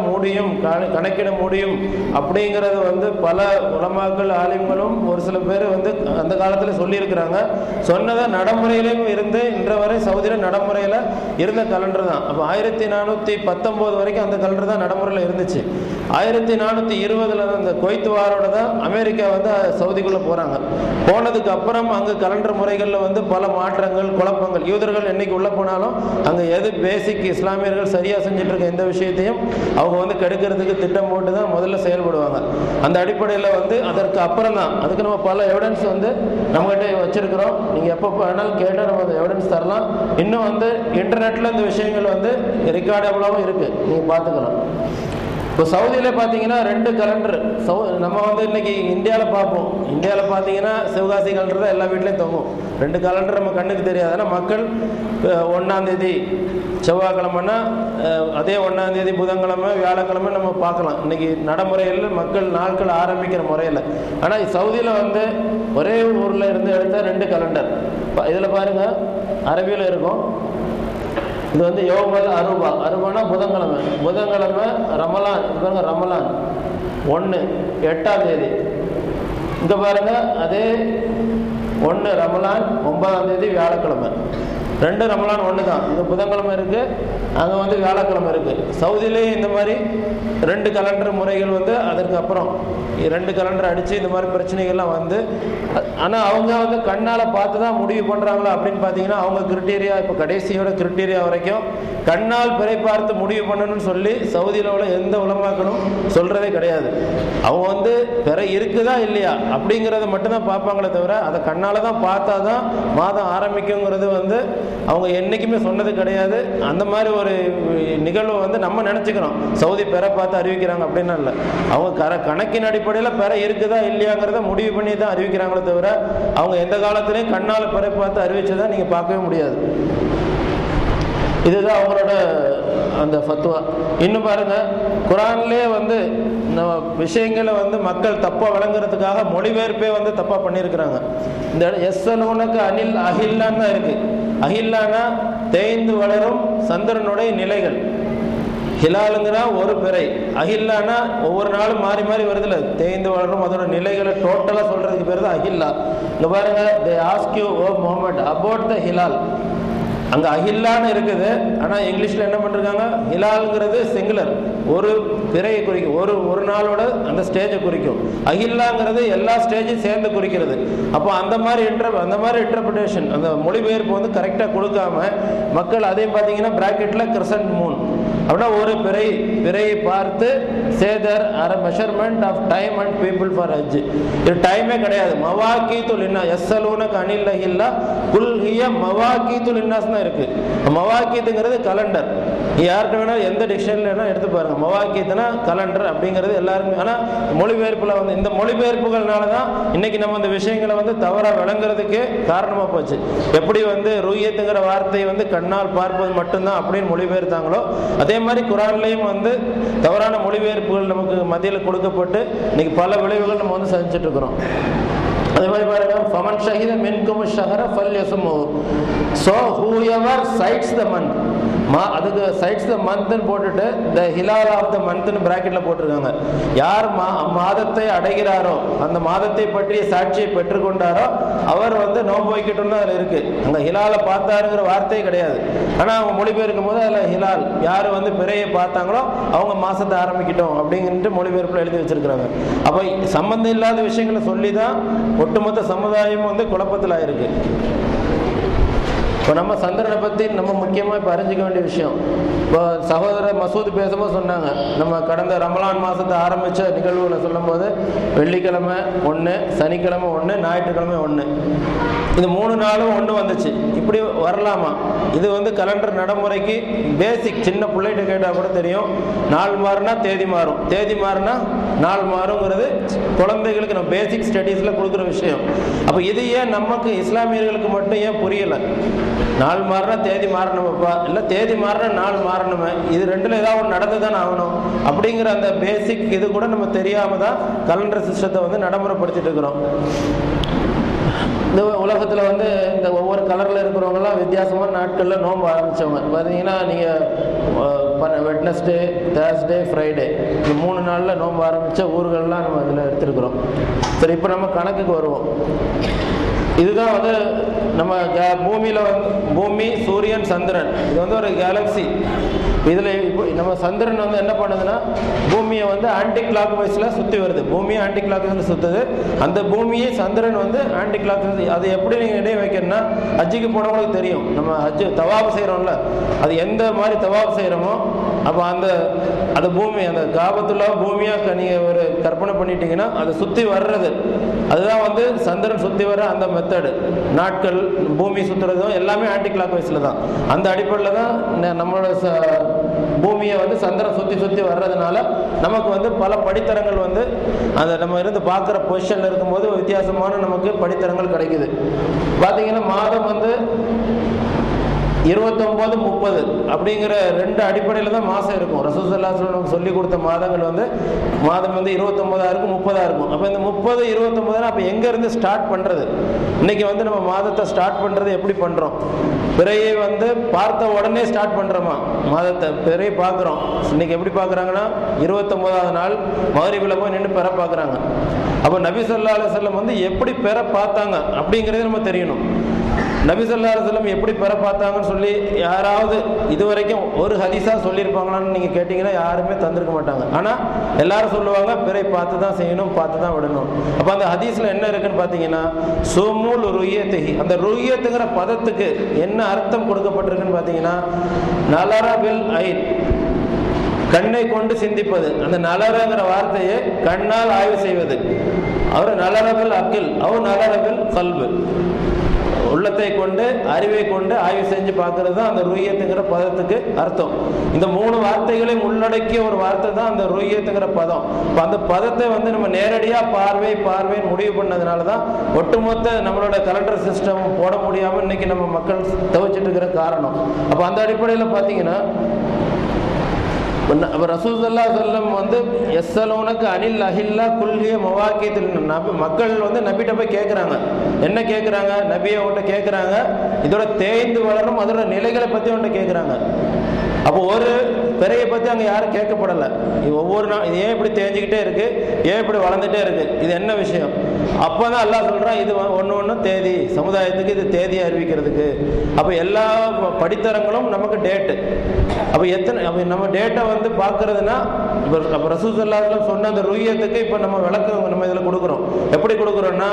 கணக்கிட முடியும் அப்படிங்கிறது வந்து பல உலமாக்கள் ஆலிம்களும் ஒரு சில பேர் வந்து அந்த காலத்தில் சொல்லியிருக்கிறாங்க. சொன்னதை நடைமுறையிலும் இருந்து இன்ற வரை சவுதியில் நடைமுறையில் இருந்த கலண்டர் தான். அப்போ 1419 வரைக்கும் அந்த கலண்டர் தான் நடைமுறையில் இருந்துச்சு. 1420 அந்த குவைத் வாரோட தான் அமெரிக்கா வந்து சவுதிக்குள்ளே போகிறாங்க. போனதுக்கு அப்புறம் அங்கே கலண்டர் முறைகளில் வந்து பல மாற்றங்கள் குழப்பங்கள், யூதர்கள் என்னைக்கு உள்ள போனாலும் அங்கே எது பேசிக் இஸ்லாமியர்கள் சரியாக செஞ்சுட்டு இருக்க எந்த விஷயத்தையும் அவங்க வந்து கெடுக்கிறதுக்கு திட்டம் போட்டு தான் முதல்ல செயல்படுவாங்க. அந்த அடிப்படையில் வந்து அதற்கு அப்புறம் தான் அதுக்கு நம்ம பல எவிடன்ஸ் வந்து நம்மகிட்ட வச்சிருக்கிறோம். நீங்கள் எப்போ வேணாலும் கேட்டால் நம்ம அந்த எவிடன்ஸ் தரலாம். இன்னும் வந்து இன்டர்நெட்டில் இந்த விஷயங்கள் வந்து ரெக்கார்டபுளாகவும் இருக்குது, நீங்கள் பார்த்துக்கலாம். இப்போ சவுதியில் பார்த்தீங்கன்னா 2 கலண்டர் நம்ம வந்து இன்னைக்கு இந்தியாவில் பார்ப்போம். இந்தியாவில் பார்த்தீங்கன்னா சிவகாசி கலண்டர் தான் எல்லா வீட்லேயும் தொங்கும். 2 கலண்டர் நம்ம கண்ணுக்கு தெரியாது. ஆனால் மக்கள் 1ஆம் தேதி செவ்வாய்க்கிழமைன்னா அதே 1ஆம் தேதி புதன்கிழமை வியாழக்கிழமை நம்ம பார்க்கலாம். இன்னைக்கு நடைமுறையில் மக்கள் நாட்கள் ஆரம்பிக்கிற முறையில். ஆனால் சவுதியில் வந்து ஒரே ஊரில் இருந்து எடுத்த 2 கலண்டர். இதில் பாருங்கள் அரபியில் இருக்கும். இது வந்து யோமல் அருபானா புதன்கிழமை ரமலான் ரமலான் 1 8ஆம் தேதி. இங்கே பாருங்க அதே 1 ரமலான் 9ஆம் தேதி வியாழக்கிழமை. 2 ரமலான் 1 தான். இங்கே புதன்கிழமை இருக்குது, அங்கே வந்து வியாழக்கிழமை இருக்குது. சவுதியிலே இந்த மாதிரி 2 கலண்டர் முறைகள் வந்து அதற்கு அப்புறம் 2 கலண்டர் அடித்து இந்த மாதிரி பிரச்சனைகள்லாம் வந்து, ஆனால் அவங்க வந்து கண்ணால் பார்த்து தான் முடிவு பண்ணுறாங்களா அப்படின்னு பார்த்தீங்கன்னா அவங்க கிரிட்டீரியா இப்போ கடைசியோட கிரிட்டீரியா வரைக்கும் கண்ணால் பிறை பார்த்து முடிவு பண்ணணும்னு சொல்லி சவுதியில் உள்ள எந்த உலமாக்களும் சொல்கிறதே கிடையாது. அவங்க வந்து பிறை இருக்குதா இல்லையா அப்படிங்கிறத மட்டும்தான் பார்ப்பாங்களே தவிர அதை கண்ணால் தான் பார்த்தா தான் மாதம் ஆரம்பிக்குங்கிறது வந்து அவங்க என்றைக்குமே சொன்னது கிடையாது. அந்த மாதிரி ஒரு நிகழ்வு வந்து நம்ம நினச்சிக்கிறோம் சவுதி பெற பார்த்து அறிவிக்கிறாங்க அப்படின்னா இல்லை. அவங்க கணக்கின் அடிப்படையில் பெற இருக்குதா இல்லையாங்கிறத முடிவு பண்ணி தான் அறிவிக்கிறாங்களே தவிர அவங்க எந்த காலத்துலேயும் கண்ணால் பெற பார்த்து அறிவிச்சதை நீங்கள் பார்க்கவே முடியாது. இதுதான் அவங்களோட அந்த ஃபத்வா. இன்னும் பாருங்க, குரான்லேயே வந்து நம்ம விஷயங்களை வந்து மக்கள் தப்பா விளங்குறதுக்காக மொழிபெயர்ப்பே வந்து தப்பா பண்ணியிருக்கிறாங்க. இந்த எஸ்ஸலூனக்கு அனில் அஹில்லான்னு தான் இருக்கு. அஹில்லானா தேய்ந்து வளரும் சந்திரனுடைய நிலைகள், ஹிலாலுங்கிற ஒரு பிறை, அஹில்லானா ஒவ்வொரு நாளும் மாறி மாறி வருதுல தேய்ந்து வளரும் அதோட நிலைகளை டோட்டலாக சொல்றதுக்கு பேர் தான் அஹில்லா. இங்க பாருங்க, they ask you O Muhammad about the ஹிலால். அங்கே அஹில்லான்னு இருக்குது, ஆனால் இங்கிலீஷில் என்ன பண்ணிருக்காங்க, ஹிலால்ங்கிறது சிங்குலர், ஒரு பிறையை குறிக்கும், ஒரு நாளோட அந்த ஸ்டேஜை குறிக்கும். அஹில்லாங்கிறது எல்லா ஸ்டேஜையும் சேர்ந்து குறிக்கிறது. அப்போ அந்த மாதிரி இன்டர்பிரேஷன் அந்த மொழிபெயர்ப்பு வந்து கரெக்டாக கொடுக்காம மக்கள் அதையும் பார்த்தீங்கன்னா பிராக்கெட்டில் கிரசன்ட் மூன் அப்படின்னா ஒரு பிறையை பார்த்து சேதர் or measurement of time and people for hajj. இது டைமே கிடையாது. மவாக்கீத்துல் இன்னா எஸ்ஸலூனக அனில் அஹில்லா குல் ஹிய மவாக்கீத்துல் இன்னாஸ் தான் இருக்கு. மவாக்கீத்துங்கிறது கலண்டர். யார்கிட்ட வேணா எந்த டிக்ஷனரியில் வேணா எடுத்து பாருங்க. மவாக்கீத்துனா கலண்டர் அப்படிங்கிறது எல்லாருமே. ஆனால் மொழிபெயர்ப்பில் வந்து இந்த மொழிபெயர்ப்புகள்னால தான் இன்னைக்கு நம்ம இந்த விஷயங்களை வந்து தவறாக விளங்குறதுக்கு காரணமாக போச்சு. எப்படி வந்து ருய்யத்துங்கிற வார்த்தையை வந்து கண்ணால் பார்ப்பது மட்டும்தான் அப்படின்னு மொழிபெயர்த்தாங்களோ அதே மாதிரி குரான்லையும் வந்து தவறான மொழிபெயர்ப்புகள் நமக்கு மத்தியில் கொடுக்கப்பட்டு இன்னைக்கு பல விளைவுகள் நம்ம வந்து சந்திச்சுட்டு இருக்கிறோம். அதே மாதிரி பாருங்க, ஃபமன் ஷஹித மின்கும் ஷஹர ஃபல்யஸ்மு. So whoever sights the month, அதுக்கு சைட்ஸ் த மந்த்னு போட்டுட்டு த ஹிலால் ஆஃப் த மந்த்னு பிராக்கெட்டில் போட்டிருக்காங்க. யார் மாதத்தை அடைகிறாரோ, அந்த மாதத்தை பற்றிய சாட்சியை பெற்றுக்கொண்டாரோ அவர் வந்து நோன்பு வைக்கட்டும்னு அதில் இருக்கு. அங்கே ஹிலாலை பார்த்தாருங்கிற வார்த்தையே கிடையாது. ஆனால் அவங்க மொழிபெயர்க்கும் போது அதில் ஹிலால் யார் வந்து பிறையை பார்த்தாங்களோ அவங்க மாசத்தை ஆரம்பிக்கட்டும் அப்படிங்கிட்டு மொழிபெயர்ப்பில் எழுதி வச்சிருக்கிறாங்க. அப்போ சம்பந்தம் இல்லாத விஷயங்களை சொல்லி தான் ஒட்டுமொத்த சமுதாயம் வந்து குழப்பத்தில் ஆயிருக்கு. இப்போ நம்ம சந்திரனை பற்றி நம்ம முக்கியமாக இப்போ அறிஞ்சிக்க வேண்டிய விஷயம். இப்போ சகோதரர் மசூத் பேசும்போது சொன்னாங்க, நம்ம கடந்த ரமலான் மாதத்தை ஆரம்பித்த நிகழ்வுகளை சொல்லும்போது வெள்ளிக்கிழமை 1, சனிக்கிழமை 1, ஞாயிற்றுக்கிழமை 1, இது 3 நாளும் 1 வந்துச்சு. இப்படி வரலாமா? இது வந்து கலண்டர் நடைமுறைக்கு பேசிக். சின்ன பிள்ளைகிட்ட கேட்டால் கூட தெரியும், நாள் மாறுனா தேதி மாறும், தேதி மாறுனா நாள் மாறுங்கிறது குழந்தைகளுக்கு நம்ம பேசிக் ஸ்டடீஸில் கொடுக்குற விஷயம். அப்போ இது ஏன் நமக்கு இஸ்லாமியர்களுக்கு மட்டும் ஏன் புரியலை? நாள் மாறினா தேதி மாறணுமப்பா, இல்லை தேதி மாறினா நாள் மாறணுமே, இது ரெண்டில் ஏதாவது ஒன்று நடந்து தானே ஆகணும் அப்படிங்கிற அந்த பேசிக் இது கூட நம்ம தெரியாமல் தான் கலண்டர் சிஸ்டத்தை வந்து நடைமுறைப்படுத்திட்டு இருக்கிறோம். இந்த உலகத்தில் வந்து இந்த ஒவ்வொரு கலரில் இருக்கிறவங்கலாம் வித்தியாசமான நாட்களில் நோன்பு ஆரம்பித்தவங்க பார்த்தீங்கன்னா, நீங்கள் வெட்னஸ்டே, தேர்ஸ்டே, ஃப்ரைடே இந்த 3 நாளில் நோன்பு ஆரம்பித்த ஊர்கள்லாம் நம்ம இதில் எடுத்துருக்குறோம். சரி, இப்போ நம்ம கணக்குக்கு வருவோம். இதுதான் வந்து நம்ம பூமியில் வந்து பூமி, சூரியன், சந்திரன், இது வந்து ஒரு கேலக்சி. இதில் இப்போ நம்ம சந்திரன் வந்து என்ன பண்ணுதுன்னா பூமியை வந்து ஆன்டி கிளாக் வைஸில் சுற்றி வருது. பூமியை ஆன்டி கிளாக் வைஸில் சுற்றுது. அந்த பூமியை சந்திரன் வந்து ஆன்டி கிளாக் வைஸ். அது எப்படி நீங்கள் இடையே வைக்கணும்னா, ஹஜ்ஜுக்கு போனவங்களுக்கு தெரியும், நம்ம ஹஜ்ஜு தவாப் செய்கிறோம்ல, அது எந்த மாதிரி தவாப் செய்கிறோமோ அப்போ அந்த பூமி அந்த காபத்துள்ள பூமியாக நீங்கள் ஒரு கற்பனை பண்ணிட்டீங்கன்னா அதை சுற்றி வர்றது, அதுதான் வந்து சந்திரன் சுற்றி வர அந்த மெத்தடு. நாட்கள் பூமி சுற்றுறதும் எல்லாமே ஆன்டி கிளாக் வைஸில் தான். அந்த அடிப்படையில் தான் நம்மளோட பூமியை வந்து சந்திரன் சுற்றி சுற்றி வர்றதுனால நமக்கு வந்து பல படித்தரங்கள் வந்து அந்த நம்ம இருந்து பார்க்குற பொசிஷனில் இருக்கும்போது வித்தியாசமான நமக்கு படித்தரங்கள் கிடைக்குது. பார்த்தீங்கன்னா மாதம் வந்து 29, 30 அப்படிங்கிற 2 அடிப்படையில் தான் மாதம் இருக்கும். ரசூல் ஸல்லல்லாஹு அலைஹி வஸல்லம் சொல்லி கொடுத்த மாதங்கள் வந்து மாதம் வந்து 29 இருக்கும், 30 இருக்கும். அப்போ இந்த 30, 29 அப்போ எங்கேருந்து ஸ்டார்ட் பண்ணுறது? இன்றைக்கி வந்து நம்ம மாதத்தை ஸ்டார்ட் பண்ணுறது எப்படி பண்ணுறோம்? பிறையை வந்து பார்த்த உடனே ஸ்டார்ட் பண்ணுறோமா? மாதத்தை பிறையை பார்க்குறோம். இன்றைக்கி எப்படி பார்க்குறாங்கன்னா 29ஆவது நாள் மகரிபில் போய் நின்று பெற பார்க்குறாங்க. அப்போ நபி ஸல்லல்லாஹு அலைஹி வஸல்லம் வந்து எப்படி பெற பார்த்தாங்க அப்படிங்கிறது நம்ம தெரியணும். நபி ஸல்லல்லாஹு அலைஹி வஸல்லம் எப்படி பெற பார்த்தாங்கன்னு சொல்லி யாராவது இது வரைக்கும் ஒரு ஹதீஸாக சொல்லியிருப்பாங்களான்னு நீங்கள் கேட்டிங்கன்னா யாருமே தந்திருக்க மாட்டாங்க. ஆனால் எல்லாரும் சொல்லுவாங்க பிறை பார்த்து தான் செய்யணும், பார்த்து தான் விடணும். அப்போ அந்த ஹதீஸில் என்ன இருக்குன்னு பார்த்தீங்கன்னா, சுமுல் ருய்யத்துஹி, அந்த ருய்யத்துங்கிற பதத்துக்கு என்ன அர்த்தம் கொடுக்கப்பட்டிருக்குன்னு பார்த்தீங்கன்னா, நலரபில் ஐன், கண்ணை கொண்டு சிந்திப்பது. அந்த நலரங்கிற வார்த்தையை கண்ணால் ஆய்வு செய்வது. அவர் நலரபில் அக்கில் அவர் நலரபில் கல்பு, உள்ளத்தை கொண்டு அறிவை கொண்டு ஆய்வு செஞ்சு பார்க்கறது தான் அந்த ருய்யத்துங்கிற பதத்துக்கு அர்த்தம். இந்த 3 வார்த்தைகளையும் உள்ளடக்கிய ஒரு வார்த்தை தான் அந்த ருய்யத்துங்கிற பதம். இப்போ அந்த பதத்தை வந்து நம்ம நேரடியாக பார்வைன்னு முடிவு பண்ணதுனால தான் ஒட்டுமொத்த நம்மளோட கலண்டர் சிஸ்டம் போட முடியாமல் இன்னைக்கு நம்ம மக்கள் தவிச்சிட்டு இருக்கிற காரணம். அப்போ அந்த அடிப்படையில் பார்த்தீங்கன்னா ரசூல் ஸல்லல்லாஹு அலைஹி வஸல்லம் வந்து யஸ்ஸலூனக அனில் அஹில்லா குல்லிய மவாக்கீத்தில், மக்கள் வந்து நபிட்ட போய் கேட்குறாங்க. என்ன கேட்குறாங்க? நபியை அவன்கிட்ட கேட்குறாங்க, இதோட தேய்ந்து வளரும் அதோட நிலைகளை பற்றி அவன்கிட்ட கேட்குறாங்க. அப்போ ஒரு பிறையை பற்றி அங்கே யாரும் கேட்கப்படலை. ஒவ்வொரு நாள் இது ஏன் இப்படி தேஞ்சிக்கிட்டே இருக்கு, ஏன் இப்படி வளர்ந்துட்டே இருக்கு, இது என்ன விஷயம்? அப்போ தான் அல்லாஹ் சொல்கிறான், இது ஒன்று தேதி, சமுதாயத்துக்கு இது தேதி அறிவிக்கிறதுக்கு. அப்போ எல்லா படித்தரங்களும் நமக்கு டேட்டு. அப்போ அப்போ நம்ம டேட்டை வந்து பார்க்கறதுனா இப்போ ரசூல் ஸல்லல்லாஹு அலைஹி வஸல்லம் சொன்ன அந்த ருய்யத்துக்கு இப்போ நம்ம விளக்கம் நம்ம இதில் கொடுக்குறோம். எப்படி கொடுக்குறோன்னா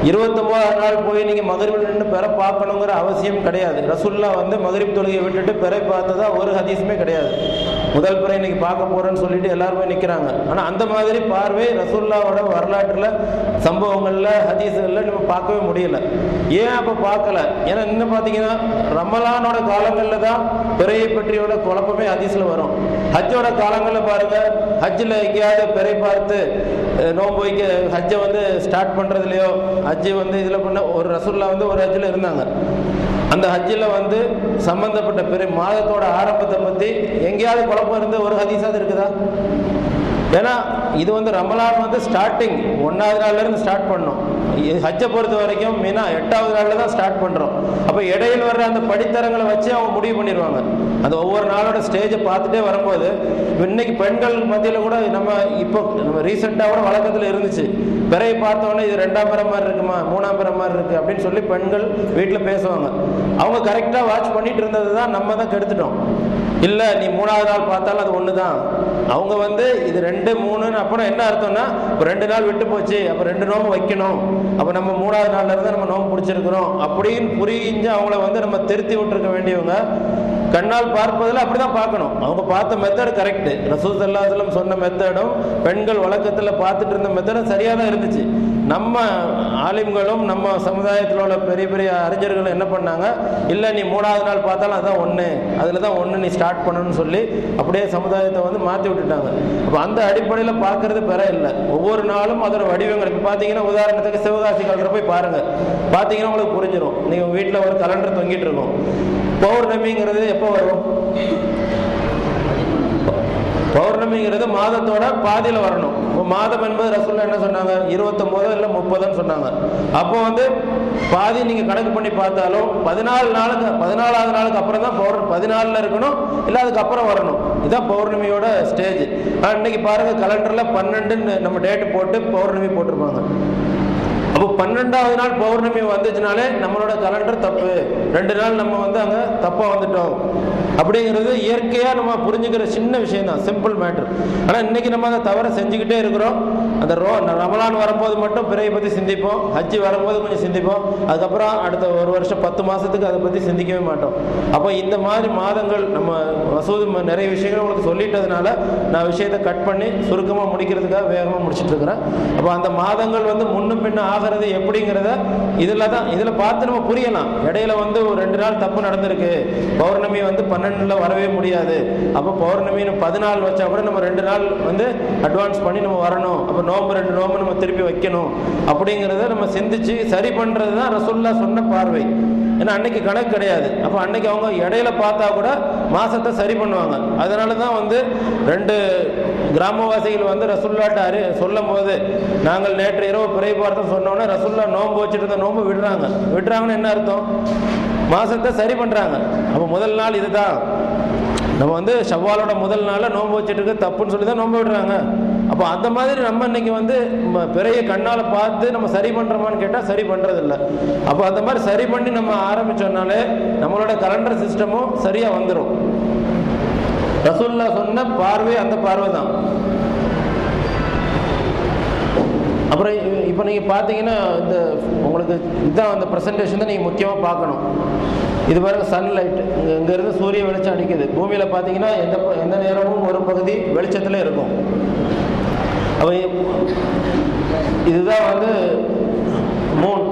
29 நாள் போய் நீங்கள் மகரிபில் நின்று பிற பார்க்கணுங்கிற அவசியம் கிடையாது. ரசூல்லா வந்து மகரிப் தொழுகையை விட்டுட்டு பிறை பார்த்ததா ஒரு ஹதீஸுமே கிடையாது. முதல் பிறை இன்னைக்கு பார்க்க போறேன்னு சொல்லிட்டு எல்லாருமே நிற்கிறாங்க. ஆனால் அந்த மாதிரி பார்வை ரசூல்லாவோட வரலாற்றில் சம்பவங்களில் ஹதீஸுகளில் நம்ம பார்க்கவே முடியல. ஏன் அப்போ பார்க்கல? ஏன்னா இன்னும் பார்த்தீங்கன்னா ரமலானோட காலங்களில் தான் பிறையை பற்றியோட குழப்பமே ஹதீஸில் வரும். ஹஜ்ஜோட காலங்களில் பாருங்க, ஹஜ்ஜில் எங்கேயாவது பிறை பார்த்து நோன்பு வைக்க ஹஜ்ஜை வந்து ஸ்டார்ட் பண்ணுறதுலையோ, ஹஜ்ஜை வந்து இதில் பண்ண ஒரு ரசூல்லா வந்து ஒரு ஹஜ்ஜில் இருந்தாங்க. அந்த ஹஜ்ஜில் வந்து சம்பந்தப்பட்ட பிறை மாதத்தோட ஆரம்பத்தை பற்றி எங்கேயாவது குழப்பம் இருந்து ஒரு ஹதீஸாவது இருக்குதா? ஏன்னா இது வந்து ரமலான் வந்து ஸ்டார்டிங் 1வது நாள்லேருந்து ஸ்டார்ட் பண்ணோம். ஹஜ்ஜை பொறுத்த வரைக்கும் மீனா 8வது நாளில் தான் ஸ்டார்ட் பண்ணுறோம். அப்போ இடையில் வர்ற அந்த படித்தரங்களை வச்சு அவங்க முடிவு பண்ணிடுவாங்க. அந்த ஒவ்வொரு நாளோட ஸ்டேஜை பார்த்துட்டே வரும்போது இன்னைக்கு பெண்கள் மத்தியில் கூட நம்ம ரீசெண்டாக கூட வழக்கத்தில் இருந்துச்சு, பிறையை பார்த்தோன்னே இது 2ஆம் பிறை மாதிரி இருக்குமா, 3ஆம் பிறை மாதிரி இருக்குது அப்படின்னு சொல்லி பெண்கள் வீட்டில் பேசுவாங்க. அவங்க கரெக்டாக வாட்ச் பண்ணிட்டு இருந்தது தான் நம்ம தான் கெடுத்துட்டோம். இல்லை நீ 3வது நாள் பார்த்தாலும் அது ஒன்று தான். அவங்க வந்து இது 2, 3ன்னு அப்புறம் என்ன அர்த்தம்னா இப்போ 2 நாள் விட்டு போச்சு, அப்போ 2 நோம்பு வைக்கணும், அப்போ நம்ம 3வது நாள்ல இருந்து நம்ம நோம்பு பிடிச்சிருக்கிறோம் அப்படின்னு புரிஞ்சு அவங்கள வந்து நம்ம திருத்தி விட்டுருக்க வேண்டியவங்க கண்ணால் பார்ப்பதில் அப்படிதான் பார்க்கணும். அவங்க பார்த்த மெத்தட் கரெக்டு. ரசூல் ஸல்லல்லாஹு அலைஹி வஸல்லம் சொன்ன மெத்தடும் பெண்கள் வழக்கத்தில் பார்த்துட்டு இருந்த மெத்தடும் சரியாக தான் இருந்துச்சு. நம்ம ஆலிம்களும் நம்ம சமுதாயத்தில் உள்ள பெரிய பெரிய அறிஞர்களும் என்ன பண்ணாங்க, இல்லை நீ 3வது நாள் பார்த்தாலும் அதான் ஒன்று, அதில் தான் ஒன்று நீ ஸ்டார்ட் பண்ணணும்னு சொல்லி அப்படியே சமுதாயத்தை வந்து மாற்றி விட்டுட்டாங்க. அப்போ அந்த அடிப்படையில் பார்க்கறது பெற இல்லை. ஒவ்வொரு நாளும் அதோட வடிவங்கள் இப்போ பார்த்தீங்கன்னா, உதாரணத்துக்கு சிவகாசி கலண்டரை போய் பாருங்கள், பார்த்தீங்கன்னா உங்களுக்கு புரிஞ்சிடும். நீங்கள் வீட்டில் ஒரு கலண்டர் தொங்கிட்டு இருக்கோம். பௌர்ணமிங்கிறது எப்போ வரும்? பௌர்ணமிங்கிறது மாதத்தோட பாதியில் வரணும். மாதம் என்பது ரசூலுல்லாஹ் என்ன சொன்னாங்க, 29 இல்லை 30ன்னு சொன்னாங்க. அப்போ வந்து பாதி நீங்கள் கணக்கு பண்ணி பார்த்தாலும் 14வது நாளுக்கு அப்புறம் தான் 14ல் இருக்கணும், இல்லை அதுக்கப்புறம் வரணும். இதுதான் பௌர்ணமியோட ஸ்டேஜ். இன்னைக்கு பாருங்க, கலண்டரில் 12ன்னு நம்ம டேட்டு போட்டு பௌர்ணமி போட்டிருப்பாங்க. அப்போ 12வது நாள் பௌர்ணமி வந்துச்சுனாலே நம்மளோட கலண்டர் தப்பு, 2 நாள் நம்ம வந்து அங்கே தப்பாக வந்துட்டோம் அப்படிங்கிறது இயற்கையாக நம்ம புரிஞ்சுக்கிற சின்ன விஷயம் தான், சிம்பிள் மேட்ரு. ஆனால் இன்னைக்கு நம்ம அதை தவிர செஞ்சுக்கிட்டே இருக்கிறோம். அந்த ரமலான் வரும்போது மட்டும் பிறையை பற்றி சிந்திப்போம், ஹஜ்ஜி வரும்போது கொஞ்சம் சிந்திப்போம், அதுக்கப்புறம் அடுத்த ஒரு வருஷம் 10 மாதத்துக்கு அதை பற்றி சிந்திக்கவே மாட்டோம். அப்போ இந்த மாதிரி மாதங்கள் நம்ம மசூது நிறைய விஷயங்கள் உங்களுக்கு சொல்லிட்டதுனால நான் விஷயத்தை கட் பண்ணி சுருக்கமாக முடிக்கிறதுக்காக வேகமாக முடிச்சுட்டு இருக்கிறேன். அப்போ அந்த மாதங்கள் வந்து முன்னும் பின்ன ஆகிறது எப்படிங்கிறத இதில் பார்த்து நம்ம புரியலாம். இடையில வந்து ஒரு 2 நாள் தப்பு நடந்திருக்கு, பௌர்ணமி வந்து 12ல் வரவே முடியாது, அப்போ பௌர்ணமி 14 வச்சா கூட நம்ம 2 நாள் வந்து அட்வான்ஸ் பண்ணி நம்ம வரணும், அப்போ நோம்பு 2 நோம்பு நம்ம திருப்பி வைக்கணும் அப்படிங்கிறத நம்ம சிந்திச்சு சரி பண்ணுறது தான் ரசூலுல்லாஹ் சொன்ன பார்வை. ஏன்னா அன்னைக்கு கணக்கு கிடையாது. அப்போ அன்னைக்கு அவங்க இடையில பார்த்தா கூட மாசத்தை சரி பண்ணுவாங்க. அதனால தான் வந்து 2 கிராமவாசிகள் வந்து ரசூலுல்லாஹ்ட்ட சொல்லும் போது நாங்கள் நேற்று இரவு பிறை பார்த்தோம் சொன்னோன்னே ரசூலுல்லாஹ் நோன்பு வச்சுட்டு இருந்த நோன்பு விடுறாங்கன்னு என்ன அர்த்தம்? மாசத்தை சரி பண்றாங்க. அப்போ முதல் நாள் இதுதான், நம்ம வந்து ஷவ்வாலோட முதல் நாளில் நோன்பு வச்சுட்டு இருக்க தப்புன்னு சொல்லி தான் நோன்பு விடுறாங்க. அப்போ அந்த மாதிரி நம்ம இன்னைக்கு வந்து பிறைய கண்ணால் பார்த்து நம்ம சரி பண்ணுறோமான்னு கேட்டால் சரி பண்ணுறதில்ல. அப்போ அந்த மாதிரி சரி பண்ணி நம்ம ஆரம்பித்தோம்னாலே நம்மளோட கலண்டர் சிஸ்டமும் சரியாக வந்துடும். ரசூலுல்லாஹ் சொன்ன பார்வை அந்த பார்வை தான். அப்புறம் இப்போ நீங்கள் பார்த்தீங்கன்னா இந்த உங்களுக்கு இதுதான் அந்த ப்ரெசன்டேஷன் தான் நீங்கள் முக்கியமாக பார்க்கணும். இது பாருங்க, சன்லைட் இங்கேருந்து சூரிய வெளிச்சம் அடிக்குது. பூமியில் பார்த்தீங்கன்னா எந்த நேரமும் ஒரு பகுதி வெளிச்சத்தில் இருக்கும். அப்போ இதுதான் வந்து மூன்,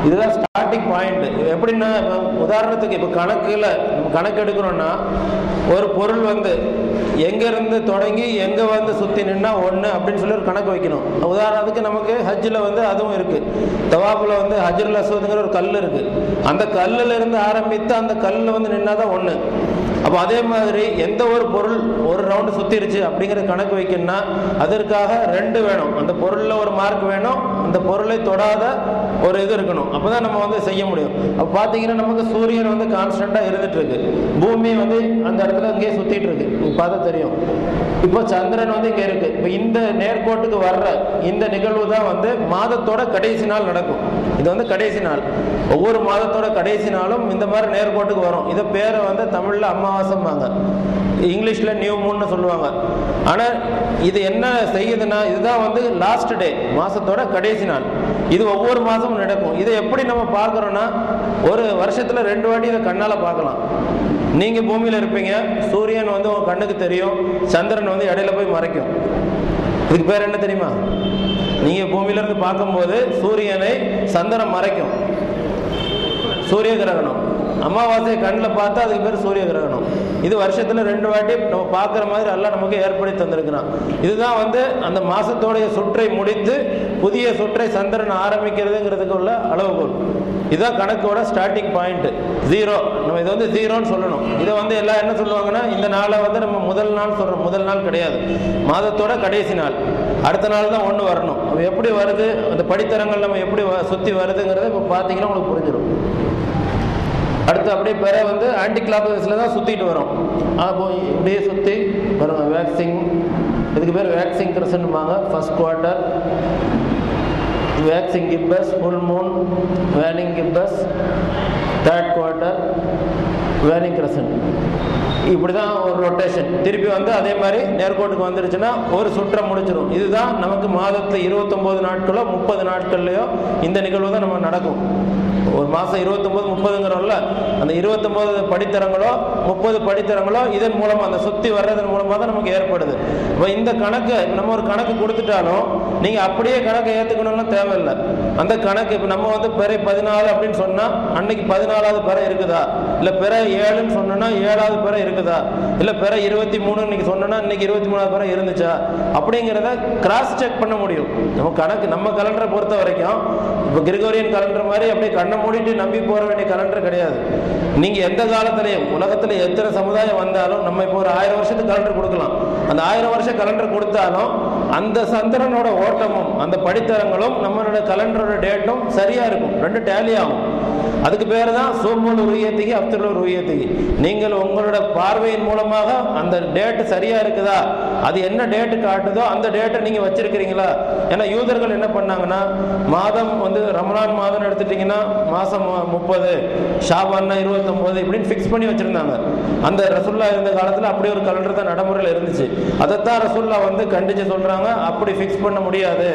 இதுதான் ஸ்டார்டிங் பாயிண்ட். எப்படின்னா உதாரணத்துக்கு இப்போ கணக்கு எடுக்கணும்னா ஒரு பொருள் வந்து எங்கேருந்து தொடங்கி எங்கே வந்து சுற்றி நின்னா ஒன்று அப்படின்னு சொல்லி ஒரு கணக்கு வைக்கணும். உதாரணத்துக்கு நமக்கு ஹஜ்ஜில் வந்து அதுவும் இருக்குது. தவாஃபில் வந்து ஹஜ்ருல் அஸ்வதுங்கிற ஒரு கல் இருக்குது. அந்த கல்லில் இருந்து ஆரம்பித்து அந்த கல்லில் வந்து நின்னா தான் ஒன்று. அப்போ அதே மாதிரி எந்த ஒரு பொருள் ஒரு ரவுண்டு சுற்றிருச்சு அப்படிங்கிற கணக்கு வைக்கணும்னா அதற்காக 2 வேணும். அந்த பொருளில் ஒரு மார்க் வேணும், அந்த பொருளை தொடாத ஒரு இது இருக்கணும். அப்போ தான் நம்ம வந்து செய்ய முடியும். அப்போ பார்த்தீங்கன்னா நமக்கு சூரியன் வந்து கான்ஸ்டண்ட்டாக இருந்துட்டு இருக்கு, பூமி வந்து அந்த இடத்துல அங்கேயே சுற்றிட்டு இருக்கு, பார்த்தா தெரியும். இப்போ சந்திரன் வந்து இங்கே இருக்கு. இப்போ இந்த நேர்கோட்டுக்கு வர்ற இந்த நிகழ்வு தான் வந்து மாதத்தோட கடைசி நாள் நடக்கும். இது வந்து கடைசி நாள். ஒவ்வொரு மாதத்தோட கடைசி நாளும் இந்த மாதிரி நேர்கோட்டுக்கு வரும். இதை பேரை வந்து தமிழில் அமாவாசைம்பாங்க, இங்கிலீஷில் நியூ மூன்னு சொல்லுவாங்க. ஆனால் இது என்ன செய்யுதுன்னா இதுதான் வந்து லாஸ்ட் டே, மாதத்தோட கடைசி நாள். இது ஒவ்வொரு மாதமும் நடக்கும். இதை எப்படி நம்ம பார்க்குறோன்னா ஒரு வருஷத்தில் 2 வாட்டி இதை கண்ணால் பார்க்கலாம். நீங்கள் பூமியில் இருப்பீங்க, சூரியன் வந்து உங்கள் கண்ணுக்கு தெரியும், சந்திரன் வந்து இடையில போய் மறைக்கும். இதுக்கு பேர் என்ன தெரியுமா? நீங்கள் பூமியிலேருந்து பார்க்கும்போது சூரியனை சந்திரன் மறைக்கும், சூரிய கிரகணம். அமாவாசையை கண்ணில் பார்த்தா அதுக்கு பேர் சூரிய கிரகணம். இது வருஷத்தில் 2 வாட்டி நம்ம பார்க்குற மாதிரி எல்லாம் நமக்கு ஏற்படுத்தி தந்திருக்கிறான். இதுதான் வந்து அந்த மாதத்தோடைய சுற்றை முடித்து புதிய சுற்றை சந்திரன் ஆரம்பிக்கிறதுங்கிறதுக்கு உள்ள அளவுகோல். இதுதான் கணக்கோட ஸ்டார்டிங் பாயிண்ட், 0. நம்ம இதை வந்து 0ன்னு சொல்லணும். இதை வந்து எல்லாம் என்ன சொல்லுவாங்கன்னா இந்த நாளை வந்து நம்ம முதல் நாள் சொல்கிறோம். முதல் நாள் கிடையாது, மாதத்தோட கடைசி நாள். அடுத்த நாள் தான் 1 வரணும். அது எப்படி வருது, அந்த படித்தரங்கள் நம்ம எப்படி சுற்றி வருதுங்கிறத இப்போ பார்த்தீங்கன்னா உங்களுக்கு புரிஞ்சிடும். அடுத்து அப்படியே பிற வந்து ஆன்டி கிளாக் வைஸில் தான் சுற்றிட்டு வரும். அப்போ இப்படியே சுற்றி வரும். வேக்சிங், இதுக்கு பேர் வேக்சிங் கிரசன்ட்பாங்க. First quarter waxing gibbous, full moon waning gibbous, third quarter waning crescent. இப்படி தான் ஒரு ரொட்டேஷன். திருப்பி வந்து அதே மாதிரி நேர்கோட்டுக்கு வந்துருச்சுன்னா ஒரு சுற்றை முடிச்சிடும். இதுதான் நமக்கு மாதத்தில் 29 நாட்களோ 30 நாட்கள்லையோ இந்த நிகழ்வு தான் நம்ம நடக்கும். ஒரு மாதம் 29 30ங்கிறோம்ல, அந்த 29 படித்தரங்களோ 30 படித்தரங்களோ இதன் மூலமாக அந்த சுற்றி வர்றதன் மூலமாக தான் நமக்கு ஏற்படுது. இப்போ இந்த கணக்கு நம்ம ஒரு கணக்கு கொடுத்துட்டாலும் நீங்கள் அப்படியே கணக்கை ஏற்றுக்கணும்னா தேவையில்லை. அந்த கணக்கு இப்போ நம்ம வந்து பிறை 14 அப்படின்னு சொன்னால் அன்னைக்கு 14வது பிறை இருக்குதா, இல்லை பிறை 7ன்னு சொன்னோன்னா 7வது பிறை இருக்குதா, இல்லை பிறை 23 இன்னைக்கு சொன்னோன்னா இன்னைக்கு 23வது பிறை இருந்துச்சா அப்படிங்கிறத கிராஸ் செக் பண்ண முடியும். நம்ம கணக்கு நம்ம கலண்டரை பொறுத்த வரைக்கும் இப்போ கிரிகோரியன் கலண்டர் மாதிரி அப்படியே கண்ணை மூடிட்டு நம்பி போற வேண்டிய கலண்டர் கிடையாது. நீங்க எந்த காலத்திலையும் உலகத்துல எத்தனை சமுதாயம் வந்தாலும் நம்ம இப்போ ஒரு 1000 வருஷத்துக்கு கலண்டர் கொடுக்கலாம். அந்த 1000 வருஷம் கலண்டர் கொடுத்தாலும் அந்த சந்திரனோட ஓட்டமும் அந்த படித்தரங்களும் நம்மளோட கலண்டரோட டேட்டும் சரியா இருக்கும், 2 டேலி ஆகும். அதுக்கு பேர் தான் சோமுல் உரியத்திகி அப்துல் உரியத்திகி. நீங்கள் உங்களோட பார்வையின் மூலமாக அந்த டேட்டு சரியா இருக்குதா, அது என்ன டேட்டு காட்டுதோ அந்த டேட்டை நீங்க வச்சிருக்கிறீங்களா. ஏன்னா யூதர்கள் என்ன பண்ணாங்கன்னா மாதம் வந்து ரமலான் மாதம் எடுத்துட்டீங்கன்னா மாசம் 30, ஷாபான்னா 29 இப்படின்னு ஃபிக்ஸ் பண்ணி வச்சிருந்தாங்க. அந்த ரசுல்லா இருந்த காலத்தில் அப்படி ஒரு கலண்டர் தான் நடைமுறையில் இருந்துச்சு. அதைத்தான் ரசுல்லா வந்து கண்டிச்சு சொல்றாங்க, அப்படி ஃபிக்ஸ் பண்ண முடியாது.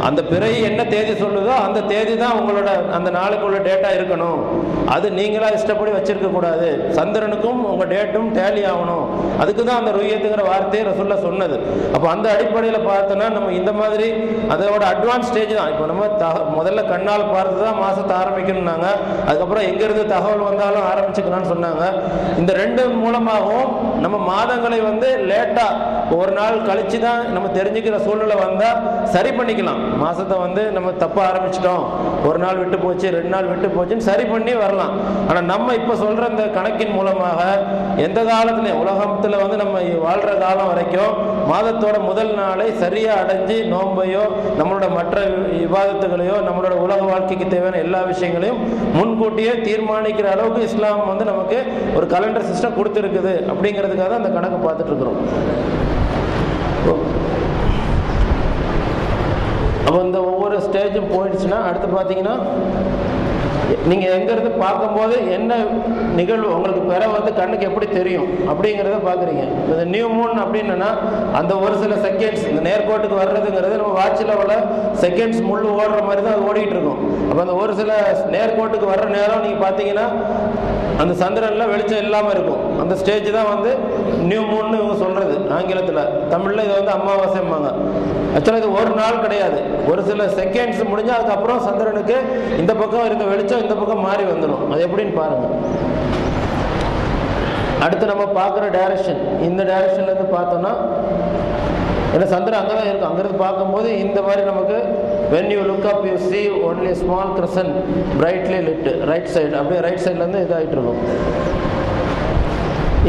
அந்த பிறை என்ன தேதி சொல்லுதோ அந்த தேதி தான் உங்களோட அந்த நாளுக்குள்ள டேட்டா இருக்கணும். அது நீங்களா இஷ்டப்படி வச்சிருக்க கூடாது. சந்திரனுக்கும் உங்க டேட்டும் டேலி ஆகணும். அதுக்கு தான் அந்த ருய்யத்துங்கிற வார்த்தையை ரசுல்லா சொன்னது. அப்போ அந்த அடிப்படையில் பார்த்தோன்னா நம்ம இந்த மாதிரி அதோட அட்வான்ஸ் ஸ்டேஜ் தான். இப்போ நம்ம முதல்ல கண்ணால் பார்த்து தான் மாசத்தை ஆரம்பிக்கணும்னாங்க. அதுக்கப்புறம் எங்கிருந்து தகவல் வந்தாலும் ஆரம்பிச்சுக்கலாம்னு சொன்னாங்க. இந்த 2 மூலமாகவும் நம்ம மாதங்களை வந்து லேட்டா ஒரு நாள் கழிச்சு தான் நம்ம தெரிஞ்சுக்கிற சூழ்நிலை வந்தால் சரி பண்ணிக்கலாம். மாசத்தை வந்து நம்ம தப்பா ஆரம்பிச்சிட்டோம், ஒரு நாள் விட்டு போச்சு 2 நாள் விட்டு போச்சுன்னு சரி பண்ணி வரலாம். ஆனால் நம்ம இப்போ சொல்ற இந்த கணக்கின் மூலமாக எந்த காலத்துலையும் உலகத்தில் வந்து நம்ம வாழ்ற காலம் வரைக்கும் மாதத்தோட முதல் நாளை சரியா அடைஞ்சு நோன்பையோ நம்மளோட மற்ற விவாதத்துகளையோ நம்மளோட உலக வாழ்க்கைக்கு தேவையான எல்லா விஷயங்களையும் முன்கூட்டியே தீர்மானிக்கிற அளவுக்கு இஸ்லாம் வந்து நமக்கு ஒரு கலண்டர் சிஸ்டம் கொடுத்துருக்குது. அப்படிங்கிறதுக்காக தான் அந்த கணக்கு பார்த்துட்டு இருக்கிறோம். அப்போ இந்த ஒவ்வொரு ஸ்டேஜும் போயிடுச்சுன்னா அடுத்து பார்த்தீங்கன்னா நீங்கள் எங்கேருந்து பார்க்கும்போது என்ன நிகழ்வு உங்களுக்கு பெற வந்து கண்ணுக்கு எப்படி தெரியும் அப்படிங்கிறத பார்க்குறீங்க. இந்த நியூ மூன் அப்படின்னா அந்த ஒரு சில செகண்ட்ஸ் இந்த நேர்கோட்டுக்கு வர்றதுங்கிறது நம்ம வாட்சில் உள்ள செகண்ட்ஸ் முள் ஓடுற மாதிரி தான் அது ஓடிட்டு இருக்கும். அப்போ அந்த ஒரு சில நேர்கோட்டுக்கு வர்ற நேரம் நீங்கள் பார்த்தீங்கன்னா அந்த சந்திரனில் வெளிச்சம் இல்லாமல் இருக்கும். அந்த ஸ்டேஜ் தான் வந்து நியூ மூன்னு இவங்க சொல்கிறது ஆங்கிலத்தில். தமிழில் இதை வந்து அமாவாசைம்பாங்க. ஆக்சுவலாக இது ஒரு நாள் கிடையாது, ஒரு சில செகண்ட்ஸ் முடிஞ்சால் அதுக்கப்புறம் சந்திரனுக்கு இந்த பக்கம் இருந்த வெளிச்சம் இந்த பக்கம் மாறி வந்துடும். அது எப்படின்னு பாருங்கள். அடுத்து நம்ம பார்க்குற டைரக்ஷன், இந்த டைரக்ஷன்லேருந்து பார்த்தோன்னா ஏன்னா சந்திரன் அங்கே தான் இருக்கும். அங்கேருந்து பார்க்கும்போது இந்த மாதிரி நமக்கு when you look up you see only a small crescent brightly lit right side. அப்படியே ரைட் சைட்லேருந்து இதாகிட்டு இருக்கும்.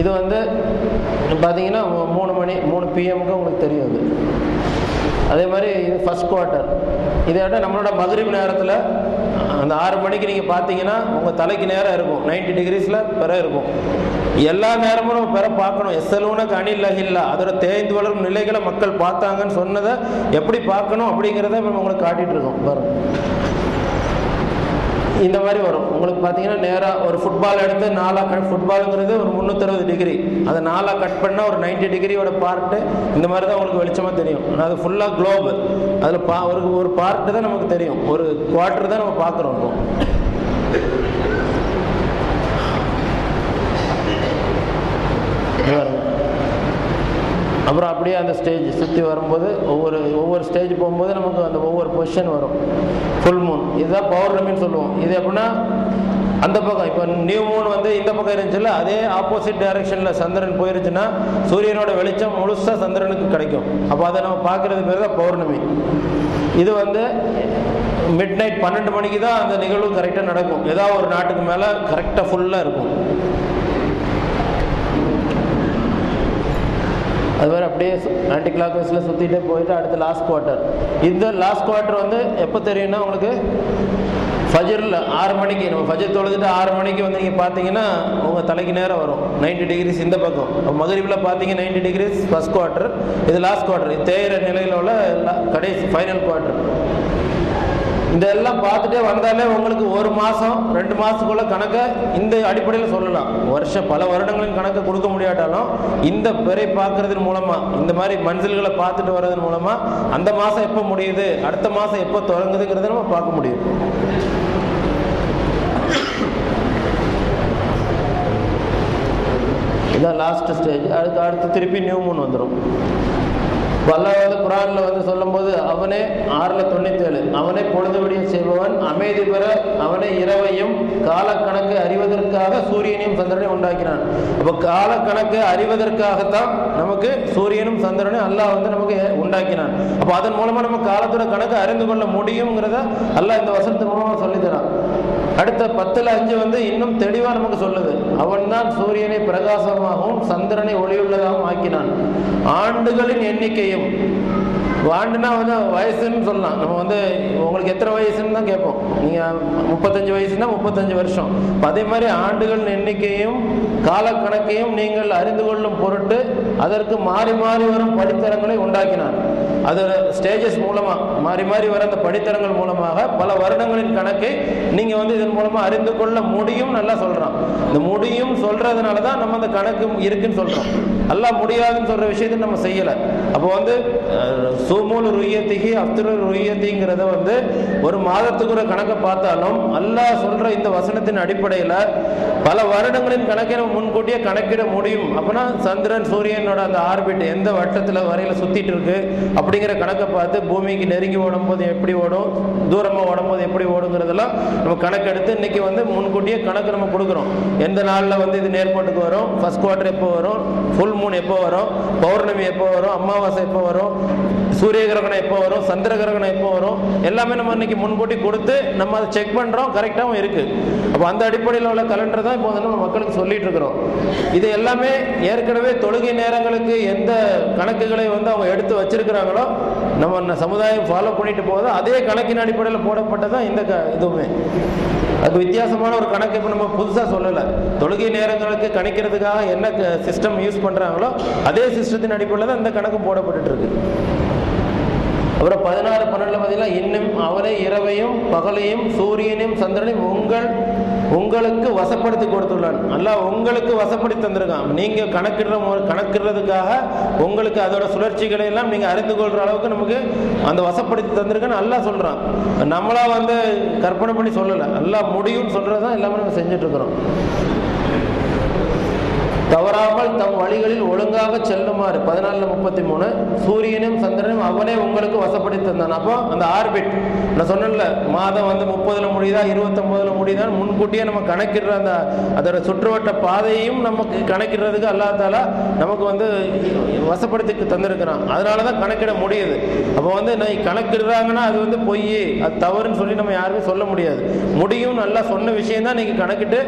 இது வந்து பார்த்தீங்கன்னா 3 மணி 3 PM உங்களுக்கு தெரியும். அதே மாதிரி இது ஃபர்ஸ்ட் குவார்ட்டர். இதை விட நம்மளோட மகரிப் நேரத்தில் அந்த 6 மணிக்கு நீங்கள் பார்த்தீங்கன்னா உங்கள் தலைக்கு நேரம் இருக்கும், 90 டிகிரிஸில் பெற இருக்கும். எல்லா நேரமும் நம்ம பெற பார்க்கணும். எஸ்எல்ஊனக்கு அணில்லகில்லா அதோட தேய்ந்து வளரும் நிலைகளை மக்கள் பார்த்தாங்கன்னு சொன்னதை எப்படி பார்க்கணும் அப்படிங்கிறத நம்ம உங்களுக்கு காட்டிகிட்டு இருக்கோம். பாருங்கள், இந்த மாதிரி வரும் உங்களுக்கு. பார்த்தீங்கன்னா நேராக ஒரு ஃபுட்பால் எடுத்து 4 ஃபுட்பாலுங்கிறது ஒரு 360 டிகிரி, அதை 4 கட் பண்ணால் ஒரு 90 டிகிரியோட பார்ட்டு இந்த மாதிரி தான் உங்களுக்கு வெளிச்சமாக தெரியும். அது ஃபுல்லாக குளோபு, அதில் ஒரு பார்ட்டு தான் நமக்கு தெரியும், ஒரு குவார்ட்டர் தான் நம்ம பார்க்குறோம். அப்புறம் அப்படியே அந்த ஸ்டேஜ் சுற்றி வரும்போது ஒவ்வொரு ஸ்டேஜ் போகும்போது நமக்கு அந்த ஒவ்வொரு பொசிஷன் வரும். ஃபுல் மூன் இதுதான் பௌர்ணமின்னு சொல்லுவோம். இது எப்படின்னா அந்த பக்கம் இப்போ நியூ மூன் வந்து இந்த பக்கம் இருந்துச்சுல்ல, அதே ஆப்போசிட் டைரக்ஷனில் சந்திரன் போயிருச்சுன்னா சூரியனோட வெளிச்சம் முழுசாக சந்திரனுக்கு கிடைக்கும். அப்போ அதை நம்ம பார்க்குறது பேர் தான் பௌர்ணமி. இது வந்து மிட் நைட் 12 மணிக்கு தான் அந்த நிகழ்வு கரெக்டாக நடக்கும். ஏதாவது ஒரு நாட்டுக்கு மேலே கரெக்டாக ஃபுல்லாக இருக்கும். அது மாதிரி அப்படியே ஆன்டி கிளாக் வைஸில் சுற்றிகிட்டே போயிட்டு அடுத்து லாஸ்ட் குவார்ட்டர். இந்த லாஸ்ட் குவார்ட்டர் வந்து எப்போ தெரியும்னா உங்களுக்கு ஃபஜரில் 6 மணிக்கு நம்ம ஃபஜர் தொழுதுட்டு 6 மணிக்கு வந்து நீங்கள் பார்த்தீங்கன்னா உங்கள் தலைக்கு நேரம் வரும் 90 டிகிரிஸ் இந்த பக்கம். மகரிபில் பார்த்தீங்க 90 டிகிரிஸ் ஃபர்ஸ்ட் குவார்ட்டர், இது லாஸ்ட் குவார்ட்டர். இது தேயிற நிலையில் உள்ள கடைசி ஃபைனல் குவார்ட்டர். இதெல்லாம் பார்த்துட்டே வந்தாலே உங்களுக்கு 1 மாதம் 2 மாதத்துக்குள்ள கணக்கை இந்த அடிப்படையில் சொல்லலாம். வருஷம் பல வருடங்களின் கணக்கை கொடுக்க முடியாட்டாலும் இந்த பிறை பார்க்கறதன் மூலமாக, இந்த மாதிரி மன்சில்களை பார்த்துட்டு வர்றதன் மூலமாக அந்த மாதம் எப்போ முடியுது, அடுத்த மாதம் எப்போ தொடங்குதுங்கிறத நம்ம பார்க்க முடியும். இதான் லாஸ்ட் ஸ்டேஜ். அடுத்து திருப்பி நியூ மூன் வந்துடும். அல்லாஹ் வந்து குர்ஆன்ல வந்து சொல்லும்போது அவனே 6:97 அவனே பொழுதுவிடிய செய்பவன், அமைதி பெற அவனே இரவையும் காலக்கணக்கு அறிவதற்காக சூரியனையும் சந்திரனையும் உண்டாக்கினான். அப்போ காலக்கணக்கு அறிவதற்காகத்தான் நமக்கு சூரியனும் சந்திரனையும் அல்லாஹ் வந்து நமக்கு உண்டாக்கினான். அப்போ அதன் மூலமா நம்ம காலத்தோட கணக்கு அறிந்து கொள்ள முடியுங்கிறத அல்லாஹ் இந்த வசனத்து மூலமா சொல்லித்தரான். அடுத்த 10:5 வந்து இன்னும் தெளிவாக நமக்கு சொல்லுது. அவன் தான் சூரியனை பிரகாசமாகவும் சந்திரனை ஒளியுள்ளதாகவும் ஆக்கினான். ஆண்டுகளின் எண்ணிக்கையும், ஆண்டுனா வந்து வயசுன்னு சொல்லலாம். நம்ம வந்து உங்களுக்கு எத்தனை வயசுன்னு தான் கேட்போம். நீங்கள் 35 வயசுனா 35 வருஷம். அதே மாதிரி ஆண்டுகளின் எண்ணிக்கையும் காலக்கணக்கையும் நீங்கள் அறிந்து கொள்ளும் பொருட்டு அதற்கு மாறி மாறி வரும் படித்தரங்களை உண்டாக்கினான். அதோட ஸ்டேஜஸ் மூலமாக மாறி மாறி வர அந்த படித்தரங்கள் மூலமாக பல வருடங்களின் கணக்கை நீங்கள் வந்து இதன் மூலமாக அறிந்து கொள்ள முடியும். நல்லா சொல்கிறான். இந்த முடியும் சொல்கிறதுனால தான் நம்ம அந்த கணக்கு இருக்குன்னு சொல்கிறோம். அல்லாஹ் முடியாதுன்னு சொல்கிற விஷயத்தை நம்ம செய்யலை. அப்போ வந்து சூமூல் ருய்யத்திகி அப்துல் ருய்யத்திங்கிறத வந்து ஒரு மாதத்துக்கு ஒரு கணக்கை பார்த்தாலும் அல்லாஹ் சொல்கிற இந்த வசனத்தின் அடிப்படையில் பல வருடங்களின் கணக்கை நம்ம முன்கூட்டியே கணக்கிட முடியும். அப்படின்னா சந்திரன் சூரியனோட அந்த ஆர்பிட் எந்த வட்டத்தில் வரையில் சுற்றிட்டு இருக்கு அப்படிங்கிற கணக்கை பார்த்து பூமிக்கு நெருங்கி ஓடும் போது எப்படி ஓடும், தூரமாக ஓடும் போது எப்படி ஓடுங்கிறதெல்லாம் நம்ம கணக்கெடுத்து இன்னைக்கு வந்து முன்கூட்டியே கணக்கு நம்ம கொடுக்குறோம். எந்த நாளில் வந்து இது நேர்கோட்டுக்கு வரும், ஃபர்ஸ்ட் குவார்ட்டர் எப்போ வரும், ஃபுல் மூன் எப்போ வரும், பௌர்ணமி எப்போ வரும், அமாவாசை எப்போ வரும், சூரிய கிரகணம் எப்போ வரும், சந்திர கிரகணம் எப்போ வரும், எல்லாமே நம்ம இன்னைக்கு முன்கூட்டி கொடுத்து நம்ம அதை செக் பண்ணுறோம். கரெக்டாகவும் இருக்குது. அப்போ அந்த அடிப்படையில் உள்ள கலண்டர் தான் இப்போ வந்து நம்ம மக்களுக்கு சொல்லிட்டு இருக்கிறோம். இது எல்லாமே ஏற்கனவே தொழுகை நேரங்களுக்கு எந்த கணக்குகளை வந்து அவங்க எடுத்து வச்சிருக்கிறாங்களோ நம்ம சமுதாயம் ஃபாலோ பண்ணிட்டு போகுது. அதே கணக்கின் அடிப்படையில் போடப்பட்டதான் இந்த இதுவுமே. அது வித்தியாசமான ஒரு கணக்கு இப்போ நம்ம புதுசாக சொல்லலை. தொழுகை நேரங்களுக்கு கணிக்கிறதுக்காக என்ன சிஸ்டம் யூஸ் பண்ணுறாங்களோ அதே சிஸ்டத்தின் அடிப்படையில் தான் இந்த கணக்கு போடப்பட்டு இருக்கு. அப்புறம் 16-12 பார்த்தீங்கன்னா, இன்னும் அவனை இரவையும் பகலையும் சூரியனையும் சந்திரனையும் உங்களுக்கு வசப்படுத்தி கொடுத்துள்ளான். அல்லாஹ் உங்களுக்கு வசப்படுத்தி தந்திருக்கான். நீங்க கணக்கிடுறதுக்காக உங்களுக்கு அதோட சுழற்சிகளை எல்லாம் நீங்க அறிந்து கொள்ற அளவுக்கு நமக்கு அந்த வசப்படுத்தி தந்திருக்கான்னு அல்லாஹ் சொல்றான். நம்மளா கற்பனை பண்ணி சொல்லலை. அல்லாஹ் முடியும்னு சொல்றதுதான் எல்லாமே நம்ம செஞ்சுட்டு இருக்கிறோம். தவறாமல் தம் வழிகளில் ஒழுங்காக செல்லுமாறு 14:33 சூரியனும் சந்திரனும் அவனே உங்களுக்கு வசப்படுத்தி தந்தான். அப்போ அந்த ஆர்பிட் நான் சொன்னேன்ல, மாதம் 30 முடியுதா 29 முடியுதான்னு முன்கூட்டியே நம்ம கணக்கிடுற அதோட சுற்றுவட்ட பாதையும் நமக்கு கணக்கிடுறதுக்கு அல்லாஹ் தஆலா நமக்கு வசப்படுத்தி தந்திருக்கிறான். அதனால தான் கணக்கிட முடியுது. அப்போ கணக்கிடுறாங்கன்னா அது பொய், அது தவறுன்னு சொல்லி நம்ம யாருமே சொல்ல முடியாது. முடியும் நல்லா சொன்ன விஷயம் தான் நீங்கள் கணக்கிட்டு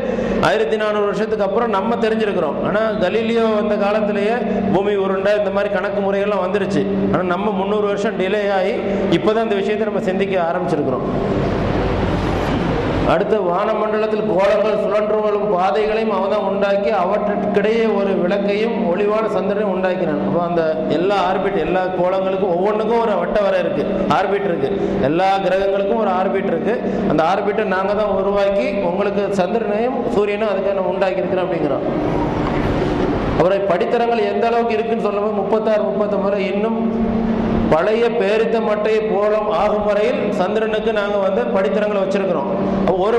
1400 வருஷத்துக்கு அப்புறம் நம்ம தெரிஞ்சிருக்கிறோம். ஆனால் கலீலியோ அந்த காலத்திலேயே பூமி உருண்டை இந்த மாதிரி கணக்கு முறைகள்லாம் வந்துருச்சு. ஆனால் நம்ம 300 வருஷம் டிலே ஆகி இப்போதான் இந்த விஷயத்தை நம்ம சிந்திக்க ஆரம்பிச்சிருக்கிறோம். அடுத்து வானமண்டலத்தில் கோளங்கள் சுழன்றுவரும் பாதைகளையும் அவன் உண்டாக்கி அவற்றுக்கிடையே ஒரு விளக்கையும் ஒளிவான சந்திரனையும் உண்டாக்கினான். அப்போ அந்த எல்லா ஆர்பிட், எல்லா கோளங்களுக்கும் ஒவ்வொன்றுக்கும் ஒரு வட்ட வரை இருக்கு, ஆர்பிட் இருக்கு. எல்லா கிரகங்களுக்கும் ஒரு ஆர்பிட் இருக்கு. அந்த ஆர்பிட்டை நாங்கள் தான் உருவாக்கி உங்களுக்கு சந்திரனையும் சூரியனும் அதுக்கு நம்ம உண்டாக்கி இருக்கிறோம் அப்படிங்கிறோம். அப்புறம் படித்தரங்கள் எந்த அளவுக்கு இருக்குன்னு சொல்லும்போது 36-39 இன்னும் பழைய பேரித்த மட்டையை போலம் ஆகும் வரையில் சந்திரனுக்கு நாங்கள் படித்தரங்களை வச்சிருக்கிறோம். ஒரு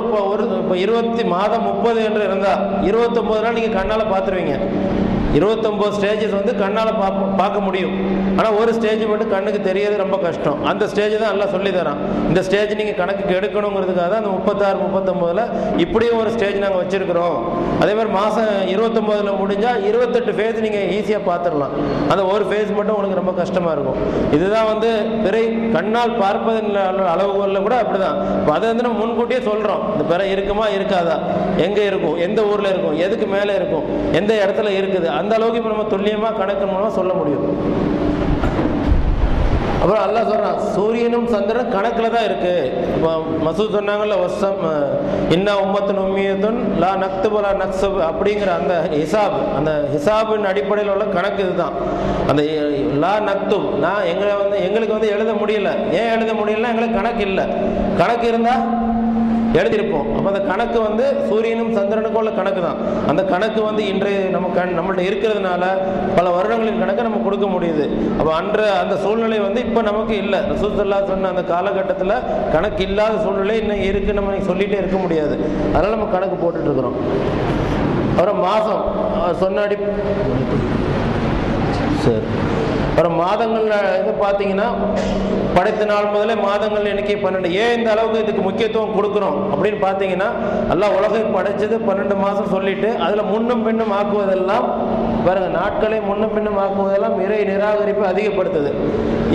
20 மாதம் 30 என்று இருந்தால் 29 நாள் நீங்கள் கண்ணால் பார்த்துருவீங்க. 29 ஸ்டேஜஸ் கண்ணால் பார்க்க முடியும். ஆனால் ஒரு ஸ்டேஜ் மட்டும் கண்ணுக்கு தெரியறது ரொம்ப கஷ்டம். அந்த ஸ்டேஜ் தான் எல்லாம் சொல்லி தரான். இந்த ஸ்டேஜ் நீங்கள் கணக்குக்கு எடுக்கணுங்கிறதுக்காக தான் அந்த 36-39 இப்படியும் ஒரு ஸ்டேஜ் நாங்கள் வச்சிருக்கிறோம். அதே மாதிரி மாதம் 29 முடிஞ்சால் 28 ஃபேஸ் நீங்கள் ஈஸியாக பார்த்துடலாம். அந்த ஒரு ஃபேஸ் மட்டும் உங்களுக்கு ரொம்ப கஷ்டமாக இருக்கும். இதுதான் பிறை கண்ணால் பார்ப்பதன் அளவுகளில் கூட அப்படிதான். அதை நம்ம முன்கூட்டியே சொல்கிறோம், இந்த பிறை இருக்குமா இருக்காதா, எங்கே இருக்கும், எந்த ஊரில் இருக்கும், எதுக்கு மேலே இருக்கும், எந்த இடத்துல இருக்குது, அந்த அளவுக்கு இப்போ நம்ம துல்லியமாக கணக்கு மூலமாக சொல்ல முடியும். அப்புறம் அல்லாஹ் சொல்றான், சூரியனும் சந்திரன் கணக்கில் தான் இருக்கு. இப்போ மசூத் சொன்னாங்கல்ல, வசம் இன்னா உம்மத்துன் உம்மியத்துன் லா நக்துபு லா நக்ஸப் அப்படிங்கிற அந்த ஹிசாபின் அடிப்படையில் உள்ள கணக்கு இதுதான். அந்த லா நக்துப் நான் எங்களுக்கு எழுத முடியல. ஏன் எழுத முடியலன்னா எங்களுக்கு கணக்கு இல்லை. கணக்கு இருந்தால் எழுதியிருப்போம். அப்போ அந்த கணக்கு சூரியனும் சந்திரனுக்கும் உள்ள கணக்கு தான். அந்த கணக்கு இன்றைய நம்மள்ட்ட இருக்கிறதுனால பல வருடங்களின் கணக்கை நம்ம கொடுக்க முடியுது. அப்போ அந்த சூழ்நிலை இப்போ நமக்கு இல்லை. ரசூல் ஸல்லல்லாஹு சொன்ன அந்த காலகட்டத்தில் கணக்கு இல்லாத சூழ்நிலை இன்னும் இருக்கு, நம்ம சொல்லிகிட்டே இருக்க முடியாது. அதனால் நம்ம கணக்கு போட்டுட்டு இருக்கிறோம். அப்புறம் மாதம் சொன்னாடி சரி. அப்புறம் மாதங்கள் பார்த்தீங்கன்னா படைத்த நாள் முதலே மாதங்கள் எண்ணிக்கை 12. ஏன் இந்த அளவுக்கு இதுக்கு முக்கியத்துவம் கொடுக்குறோம் அப்படின்னு பார்த்தீங்கன்னா, அல்லாஹ் உலகை படைச்சது 12 மாதம் சொல்லிட்டு அதில் முன்னும் பின்னும் ஆக்குவதெல்லாம் பாருங்க, நாட்களை முன்னும் பின்னும் ஆக்குவதெல்லாம் இறை நிராகரிப்பு அதிகப்படுத்துது.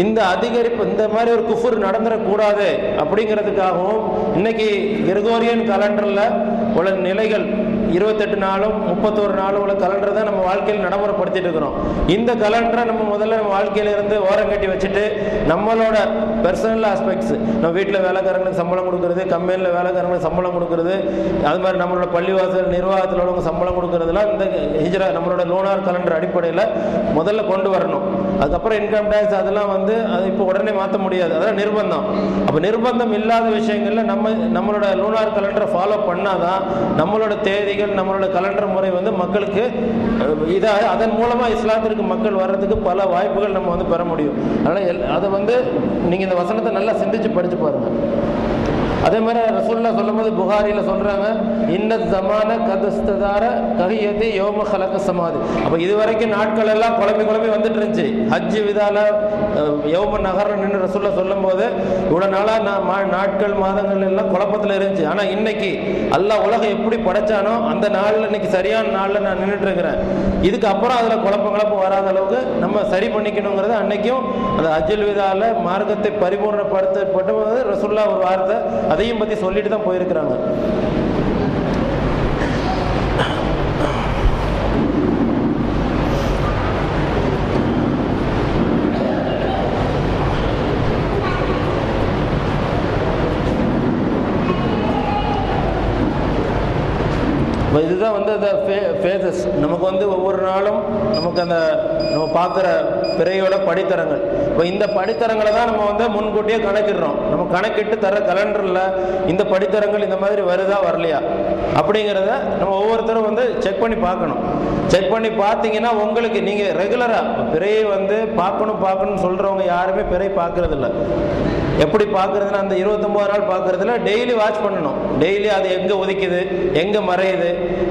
இந்த அதிகரிப்பு இந்த மாதிரி ஒரு குஃபுர் நடந்துடக்கூடாது அப்படிங்கிறதுக்காகவும் இன்னைக்கு கிரகோரியன் கலண்டரில் உள்ள நிலைகள் 28 நாளும் 31 நாளும் உள்ள கலண்டரை தான் நம்ம வாழ்க்கையில் நடைமுறைப்படுத்திட்டு இருக்கிறோம். இந்த கலண்டரை நம்ம முதல்ல நம்ம வாழ்க்கையில இருந்து ஓரம் கட்டி வச்சுட்டு நம்மளோட பர்சனல் ஆஸ்பெக்ட்ஸ், நம்ம வீட்டில் வேலைக்காரங்களுக்கு சம்பளம் கொடுக்கறது, கம்பெனியில் வேலைக்காரங்களுக்கு சம்பளம் கொடுக்கறது, அது மாதிரி நம்மளோட பள்ளிவாசல் நிர்வாகத்தில் உள்ளவங்க சம்பளம் கொடுக்கறதுலாம் இந்த ஹிஜ்ரா நம்மளோட லூனார் கலண்டர் அடிப்படையில் முதல்ல கொண்டு வரணும். அதுக்கப்புறம் இன்கம் டேக்ஸ் அதெல்லாம் அது இப்போ உடனே மாற்ற முடியாது, அதெல்லாம் நிர்பந்தம். அப்போ நிர்பந்தம் இல்லாத விஷயங்கள்ல நம்மளோட லூனார் கலண்டரை ஃபாலோ பண்ணாதான் நம்மளோட தேதிகள் நம்மளோட கலண்டர் முறை மக்களுக்கு இதாக அதன் மூலமா இஸ்லாத்திற்கு மக்கள் வர்றதுக்கு பல வாய்ப்புகள் நம்ம பெற முடியும். அதனால அதை நீங்க இந்த வசனத்தை நல்லா சிந்திச்சு படிச்சு பாருங்க. அதே மாதிரி ரசூலுல்லாஹ் சொல்லும்போது புகாரியில் சொல்றாங்க, இன்னத் ஜமான கதஸ்ததார கஹியதி யௌம ஹலக சமாதி. அப்போ இதுவரைக்கும் நாட்கள் எல்லாம் குழம்பி வந்துட்டு இருந்துச்சு. ஹஜ் விதால யௌம நகரன்னு ரசூலுல்லாஹ் சொல்லும்போது இவ்வளோ நாளாக நாட்கள் மாதங்கள் எல்லாம் குழப்பத்தில் இருந்துச்சு. ஆனால் இன்னைக்கு அல்லாஹ் உலகம் எப்படி படைச்சானோ அந்த நாளில் இன்னைக்கு சரியான நாளில் நான் நின்றுட்டு இருக்கிறேன். இதுக்கு அப்புறம் அதில் குழப்பம் வராத அளவுக்கு நம்ம சரி பண்ணிக்கணுங்கிறது அன்னைக்கும் அந்த ஹஜ்ஜுல் விதால மார்க்கத்தை பரிபூர்ணப்படுத்தப்பட்டபோது ரசூலுல்லாஹ் ஒரு வார்த்தை அதையும் பற்றி சொல்லிட்டு தான் போயிருக்கிறாங்க. இதுதான் வந்து அந்த ஃபேஸஸ். நமக்கு வந்து ஒவ்வொரு நாளும் நமக்கு அந்த நம்ம பார்க்குற பிறையோட படித்தரங்கள். இப்போ இந்த படித்தரங்களை தான் நம்ம வந்து முன்கூட்டியே கணக்கிடுறோம். நம்ம கணக்கிட்டு தர கலண்டரில் இந்த படித்தரங்கள் இந்த மாதிரி வருதா வரலையா அப்படிங்கிறத நம்ம ஒவ்வொருத்தரும் வந்து செக் பண்ணி பார்க்கணும். செக் பண்ணி பார்த்தீங்கன்னா உங்களுக்கு நீங்கள் ரெகுலராக பிறையை வந்து பார்க்கணும்னு சொல்கிறவங்க யாருமே பிறை பார்க்குறதில்ல. எப்படி பார்க்குறதுன்னா அந்த 29 நாள் பார்க்குறதுல டெய்லி வாட்ச் பண்ணணும். டெய்லி அது எங்கே உதிக்குது, எங்கே மறையுது,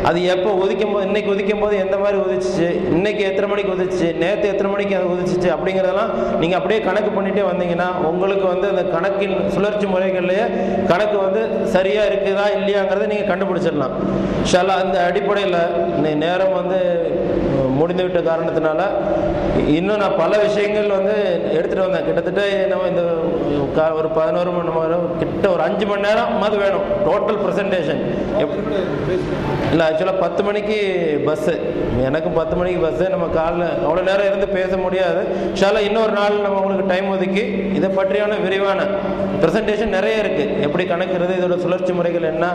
அது எப்போ உதிக்கும் போது, இன்னைக்கு உதிக்கும் போது எந்த மாதிரி உதிச்சிச்சு, இன்னைக்கு எத்தனை மணிக்கு உதிச்சு, நேற்று எத்தனை மணிக்கு அது உதிச்சிச்சு அப்படிங்கிறதெல்லாம் நீங்கள் அப்படியே கணக்கு பண்ணிகிட்டே வந்தீங்கன்னா உங்களுக்கு வந்து அந்த கணக்கின் சுழற்சி முறைகள்லேயே கணக்கு வந்து சரியாக இருக்குதா இல்லையாங்கிறத நீங்கள் கண்டுபிடிச்சிடலாம். ஷாலா அந்த அடிப்படையில் நேரம் வந்து முடிந்துவிட்ட காரணத்தினால இன்னும் நான் பல விஷயங்கள் வந்து எடுத்துகிட்டு வந்தேன். கிட்டத்தட்ட நம்ம இந்த ஒரு 11 மணி நேரம் கிட்ட ஒரு 5 மணி நேரம் அது வேணும் டோட்டல் ப்ரெசன்டேஷன். இல்லை ஆக்சுவலாக 10 மணிக்கு பஸ்ஸு, எனக்கும் 10 மணிக்கு பஸ்ஸு. நம்ம காலைல அவ்வளோ நேரம் இருந்து பேச முடியாது. ஷாலா இன்னொரு நாள் நம்ம உங்களுக்கு டைம் ஒதுக்கி இதை பற்றியான விரிவான ப்ரெசன்டேஷன் நிறைய இருக்குது. எப்படி கணக்கிறது, இதோட சுழற்சி முறைகள் என்ன,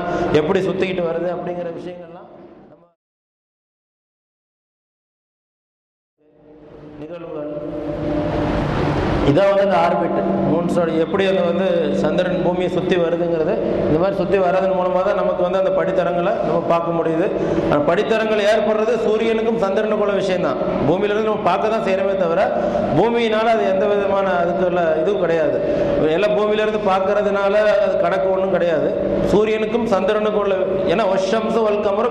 எப்படி சுற்றிக்கிட்டு வருது அப்படிங்கிற விஷயங்கள்லாம் நிகழ்வுகள். இதான் வந்து அந்த ஆர்பிட் மூன்ஸோட எப்படி அது வந்து சந்திரன் பூமியை சுற்றி வருதுங்கிறது. இந்த மாதிரி சுற்றி வர்றதன் மூலமாக தான் நமக்கு வந்து அந்த படித்தரங்களை நம்ம பார்க்க முடியுது. அந்த படித்தரங்கள் ஏற்படுறது சூரியனுக்கும் சந்திரனுக்குள்ள விஷயம்தான். பூமியிலிருந்து நம்ம பார்க்க தான் செய்கிறோமே தவிர பூமியினால் அது எந்த விதமான அதுக்குள்ள இதுவும் கிடையாது. எல்லாம் பூமியிலிருந்து பார்க்கறதுனால அது கணக்கு ஒன்றும் கிடையாது. சூரியனுக்கும் சந்திரனுக்கும் உள்ள, ஏன்னா ஒஷம்சு வல்கமர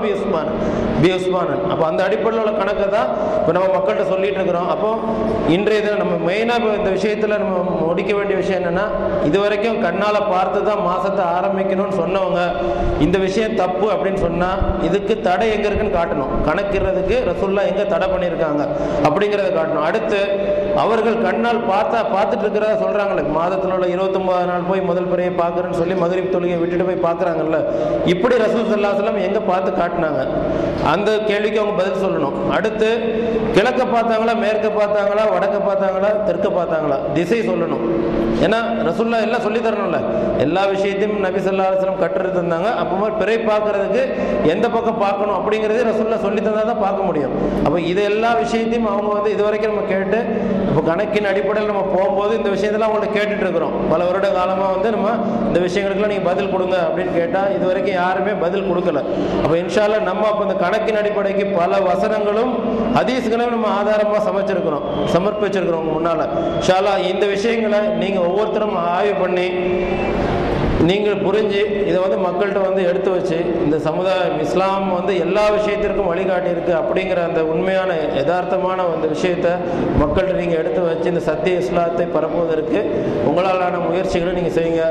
பியூஸ்மானன். அப்போ அந்த அடிப்படையில் உள்ள கணக்கை தான் இப்போ நம்ம மக்கள்கிட்ட சொல்லிட்டு இருக்கிறோம். அப்போ இன்றைய தினம் நம்ம மெயினாக இந்த விஷயத்தில் நம்ம முடிக்க வேண்டிய விஷயம் என்னென்னா, இது வரைக்கும் கண்ணால் பார்த்து தான் மாதத்தை ஆரம்பிக்கணும்னு சொன்னவங்க இந்த விஷயம் தப்பு அப்படின்னு சொன்னால் இதுக்கு தடை எங்கே இருக்குன்னு காட்டணும். கணக்கிறதுக்கு ரசூலுல்லாஹ் எங்கே தடை பண்ணியிருக்காங்க அப்படிங்கிறத காட்டணும். அடுத்து அவர்கள் கண்ணால் பார்த்துட்டு இருக்கிறத சொல்கிறாங்களே, மாதத்தில் உள்ள 29 நாள் போய் முதல் பிறையை பார்க்குறேன்னு சொல்லி மகரிப் தொழுகையை விட்டுட்டு போய் பார்க்குறாங்கல்ல, இப்படி ரசூல் ஸல்லல்லாஹு அலைஹி வஸல்லம் எங்கே பார்த்து காட்டினாங்க, அந்த கேள்விக்கு அவங்க பதில் சொல்லணும். அடுத்து கிழக்க பார்த்தாங்களா, மேற்க பார்த்தாங்களா, வடக்க பார்த்தாங்களா, தெற்க பார்த்தாங்களா, திசை சொல்லணும். ஏன்னா ரசூலுல்லாஹ் எல்லாம் சொல்லி தரணும்ல, எல்லா விஷயத்தையும் நபி ஸல்லல்லாஹு அலைஹி வஸல்லம் கற்றுட்டு தந்தாங்க. அப்போ பிறை பார்க்கறதுக்கு எந்த பக்கம் பார்க்கணும் அப்படிங்கிறதே ரசூலுல்லாஹ் சொல்லி தந்தால் தான் பார்க்க முடியும். அப்போ இது எல்லா விஷயத்தையும் அவங்க வந்து இது வரைக்கும் நம்ம கேட்டு, இப்போ கணக்கின் அடிப்படையில் நம்ம போகும்போது இந்த விஷயத்தெல்லாம் அவங்கள்ட்ட கேட்டுட்டு இருக்கிறோம். பல வருட காலமாக வந்து நம்ம இந்த விஷயங்களுக்குலாம் நீங்கள் பதில் கொடுங்க அப்படின்னு கேட்டால் இது வரைக்கும் யாருமே பதில் கொடுக்கல. அப்போ இன்ஷா அல்லாஹ் நம்ம அப்போ இந்த கணக்கின் அடிப்படைக்கு பல வசனங்களும் ஹதீஸ்களையும் நம்ம ஆதாரமாக சமர்ப்பிச்சிருக்கிறோம் முன்னால். இன்ஷா அல்லாஹ் இந்த விஷயங்களை நீங்கள் ஒவ்வொருத்தரும் ஆய்வு பண்ணி நீங்கள் புரிஞ்சு இதை வந்து மக்கள்கிட்ட வந்து எடுத்து வச்சு இந்த சமுதாயம் இஸ்லாம் வந்து எல்லா விஷயத்திற்கும் வழிகாட்டியிருக்கு அப்படிங்கிற அந்த உண்மையான யதார்த்தமான அந்த விஷயத்தை மக்கள்கிட்ட நீங்கள் எடுத்து வச்சு இந்த சத்திய இஸ்லாத்தை பரப்புவதற்கு உங்களாலான முயற்சிகளை நீங்கள் செய்யுங்க.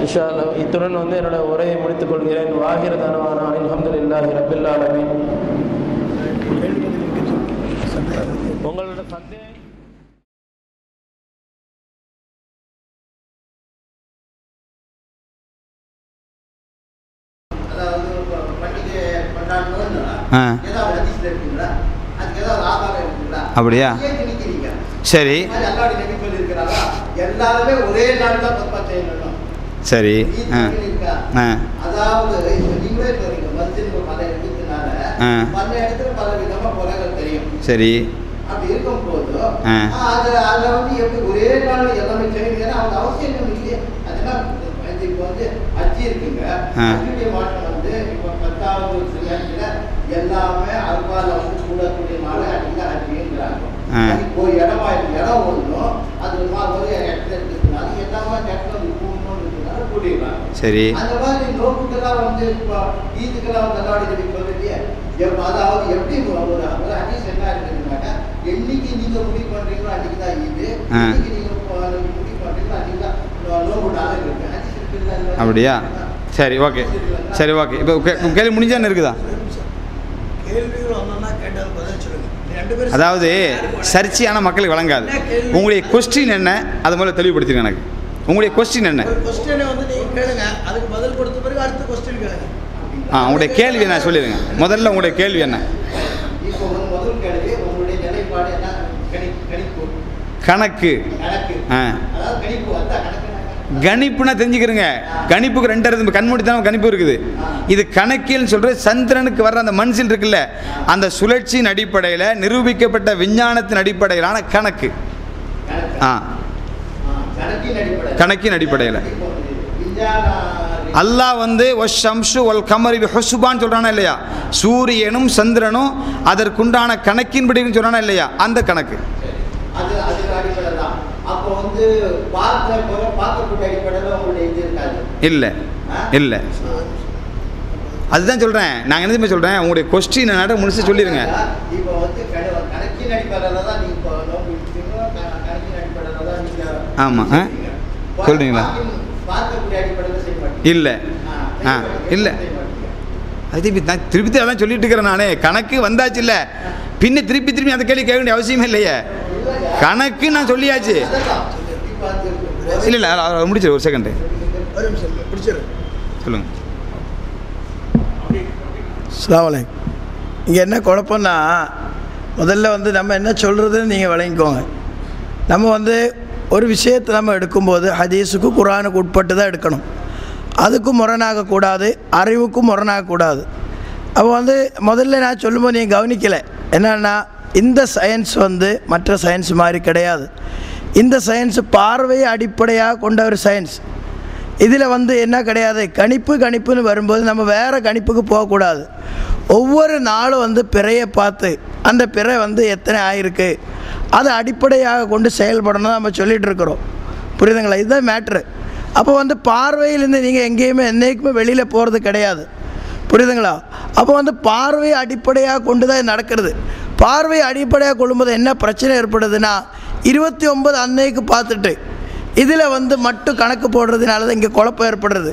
இன்ஷா அல்லாஹ் இத்துடன் வந்து என்னோட உரையை முடித்துக் கொள்கிறேன். வாஹிர தனவான அல்ஹம்துலில்லாஹி ரப்பில் ஆலமீன். உங்களோட சந்தேகம் அப்படியா? சரி சரி சரி அப்படி இருக்கும் போது அதை வந்து எப்படி ஒரே நாள் எல்லாமே செய்யணும் அவங்க அவசியம் இல்லையே. அதெல்லாம் இப்போ வந்து அஜி இருக்குங்க, அஜியுடைய மாற்றம் வந்து இப்போ 10வது நேரத்தில் எல்லாமே அல்பால வந்து கூடக்கூடிய நாள் அடிங்க அஜிங்கிறாங்க. இப்போ இடமா இடம் ஒன்றும் அது ஒரு இடத்துல இருக்கிறதுனால எல்லாமே இடத்துல கூடணும்னு இருக்கிறதுனால கூட்டிடுறாங்க. சரி அந்த மாதிரி நோக்குக்கெல்லாம் வந்து இப்போ ஈதுக்கெல்லாம் தள்ளாடி சொல்லிட்டு அதாவது எப்படி ஒரு ஹதீஸ் என்ன இருக்குதுன்னாக்கா, என்னைக்கு நீங்க முடிவு பண்றீங்களோ அன்னைக்கு தான் ஈது, என்னைக்கு நீங்க முடிவு பண்றீங்களோ அன்னைக்கு தான் நோம்பு நாள் இருக்கு. அப்படியா? சரி ஓகே சரி ஓகே. இப்போ கேள்வி முடிஞ்சான்னு இருக்குதா? அதாவது சர்ச்சையான மக்களுக்கு வழங்காது. உங்களுடைய கொஸ்டின் என்ன அதை முதல்ல தெளிவுபடுத்திருங்க எனக்கு. உங்களுடைய கொஸ்டின் என்ன? உங்களுடைய கேள்வி என்ன சொல்லிடுங்க. முதல்ல உங்களுடைய கேள்வி என்ன? கணக்கு கணிப்புனா தெரிஞ்சுக்கிறங்க. கணிப்புக்கு 2 அர்த்தம். கண்மூடித்தனம் கணிப்பு இருக்குது. இது கணக்கியல் சொல்ற சந்திரனுக்கு வர்ற அந்த மன்சில் இருக்குல்ல, அந்த சுழற்சியின் அடிப்படையில் நிரூபிக்கப்பட்ட விஞ்ஞானத்தின் அடிப்படையிலான கணக்கு. கணக்கின் அடிப்படையில் அல்லாஹ் வந்து வஷம்ஷு வல் கமரி ஹுஸ்பான் சொல்றானா இல்லையா? சூரியனும் சந்திரனும் அதற்குண்டான கணக்கின்படி சொல்றானா இல்லையா? அந்த கணக்கு இல்லை இல்லை. அதுதான் சொல்றேன். நாங்கள் என்ன சொல்றேன், உங்களுடைய கொஸ்டின் நட முடிச்சு சொல்லிடுங்க. ஆமாம் சொல்றீங்களா? இல்லை இல்லை, அது நான் திருப்பி அதான் சொல்லிட்டு இருக்கிறேன். நானே கணக்கு வந்தாச்சு இல்லை, பின்ன திருப்பி அந்த கேள்வி கேட்க வேண்டிய அவசியமே இல்லையே. கணக்கு நான் சொல்லியாச்சு. இல்லை இல்லை முடிச்சிரு, ஒரு செகண்டு சொல்லுங்க. அஸ்ஸலாமு அலைக்கும். இங்கே என்ன குழப்பம்னா, முதல்ல வந்து நம்ம என்ன சொல்கிறதுன்னு நீங்கள் விளங்கிக்கோங்க. நம்ம வந்து ஒரு விஷயத்தை நம்ம எடுக்கும்போது ஹதீஸுக்கு குர்ஆனுக்கு உட்பட்டு தான் எடுக்கணும். அதுக்கும் முரணாகக்கூடாது, அறிவுக்கும் முரணாகக்கூடாது. அப்போ வந்து முதல்ல நான் சொல்லும்போது நீங்கள் கவனிக்கலை. என்னென்னா, இந்த சயின்ஸ் வந்து மற்ற சயின்ஸ் மாதிரி கிடையாது. இந்த சயின்ஸ் பார்வையை அடிப்படையாக கொண்ட ஒரு சயின்ஸ். இதில் வந்து என்ன கிடையாது, கணிப்புன்னு வரும்போது நம்ம வேறு கணிப்புக்கு போகக்கூடாது. ஒவ்வொரு நாளும் வந்து பிறையை பார்த்து அந்த பிறை வந்து எத்தனை ஆகிருக்கு அதை அடிப்படையாக கொண்டு செயல்படணும் நம்ம சொல்லிகிட்டு இருக்கிறோம். புரியுதுங்களா? இதுதான் மேட்ரு. அப்போ வந்து பார்வையிலேருந்து நீங்கள் எங்கேயுமே என்றைக்குமே வெளியில் போகிறது கிடையாது. புரியுதுங்களா? அப்போ வந்து பார்வையை அடிப்படையாக கொண்டு தான் நடக்கிறது. பார்வையை அடிப்படையாக கொள்ளும்போது என்ன பிரச்சனை ஏற்படுதுன்னா, 29 அன்னைக்கு பார்த்துட்டு இதில் வந்து மட்டும் கணக்கு போடுறதுனால தான் இங்கே குழப்பம் ஏற்படுறது.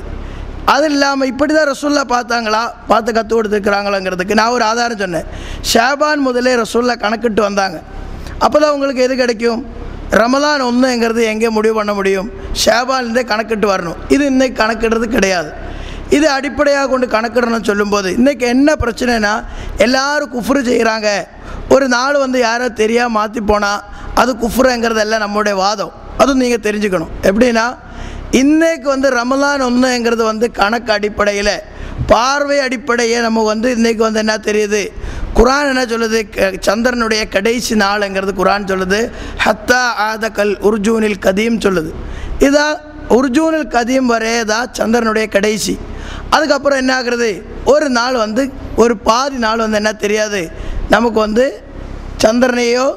அது இல்லாமல் இப்படி தான் ரசூல்லா பார்த்தாங்களா, பார்த்து கற்றுக் கொடுத்துருக்குறாங்களாங்கிறதுக்கு நான் ஒரு ஆதாரம் சொன்னேன். ஷாபான் முதலே ரசூல்லா கணக்கிட்டு வந்தாங்க. அப்போ தான் உங்களுக்கு எது கிடைக்கும்? ரமலான் 1ங்கிறது எங்கே முடிவு பண்ண முடியும்? ஷாபான்லேருந்தே கணக்கிட்டு வரணும். இது இன்றைக்கி கணக்கிடுறது கிடையாது. இது அடிப்படையாக கொண்டு கணக்கிடணும்னு சொல்லும்போது இன்றைக்கி என்ன பிரச்சனைனா, எல்லோரும் குஃப்ரு செய்கிறாங்க. ஒரு நாள் வந்து யாரோ தெரியாமல் மாற்றி போனால் அது குஃப்ருங்கிறதெல்லாம் நம்முடைய வாதம். அதுவும் நீங்கள் தெரிஞ்சுக்கணும். எப்படின்னா, இன்றைக்கு வந்து ரமலான் 1ங்கிறது வந்து கணக்கு அடிப்படையில் பார்வை அடிப்படையை நம்ம வந்து இன்றைக்கி வந்து என்ன தெரியுது, குர்ஆன் என்ன சொல்லுது, சந்திரனுடைய கடைசி நாளுங்கிறது குர்ஆன் சொல்லுது ஹத்தா ஆதகல் உர்ஜூனில் கதீம் சொல்லுது. இதான் உர்ஜூனில் கதீம் வரையதான் சந்திரனுடைய கடைசி. அதுக்கப்புறம் என்ன ஆகுறது, ஒரு நாள் வந்து ஒரு பாதி நாள் வந்து என்ன தெரியாது நமக்கு வந்து சந்திரனையோ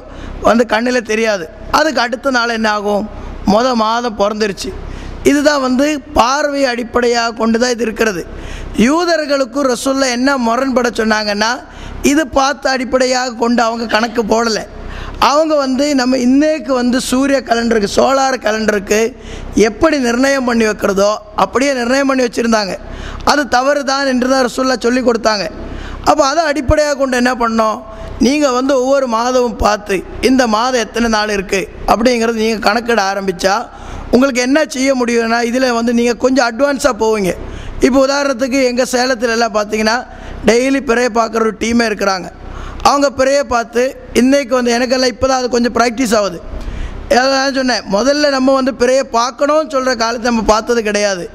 வந்து கண்ணில் தெரியாது. அதுக்கு அடுத்த நாள் என்ன ஆகும், மாதம் பிறந்துருச்சு. இதுதான் வந்து பார்வை அடிப்படையாக கொண்டு தான் இது இருக்கிறது. யூதர்களுக்கும் ரசூல்லா என்ன முரண்பட சொன்னாங்கன்னா, இது பார்த்து அடிப்படையாக கொண்டு அவங்க கணக்கு போடலை. அவங்க வந்து நம்ம இன்னைக்கு வந்து சூரிய கலண்டருக்கு சோலார் கலண்டருக்கு எப்படி நிர்ணயம் பண்ணி வைக்கிறதோ அப்படியே நிர்ணயம் பண்ணி வச்சுருந்தாங்க. அது தவறு தான் என்று தான் ரசூல்லா சொல்லி கொடுத்தாங்க. அப்போ அதை அடிப்படையாக கொண்டு என்ன பண்ணோம், நீங்கள் வந்து ஒவ்வொரு மாதமும் பார்த்து இந்த மாதம் எத்தனை நாள் இருக்குது அப்படிங்கிறது நீங்கள் கணக்கிட ஆரம்பித்தா உங்களுக்கு என்ன செய்ய முடியும்னா, இதில் வந்து நீங்கள் கொஞ்சம் அட்வான்ஸாக போவீங்க. இப்போ உதாரணத்துக்கு எங்கள் சேலத்தில் எல்லாம் பார்த்தீங்கன்னா டெய்லி பிறையை பார்க்குற ஒரு டீமே இருக்கிறாங்க. அவங்க பிறையை பார்த்து இன்றைக்கி வந்து எனக்கெல்லாம் இப்போ தான் அது கொஞ்சம் ப்ராக்டிஸ் ஆகுது. அதான் சொன்னேன், முதல்ல நம்ம வந்து பிறையை பார்க்கணும்னு சொல்கிற காலத்தை நம்ம பார்த்தது கிடையாது.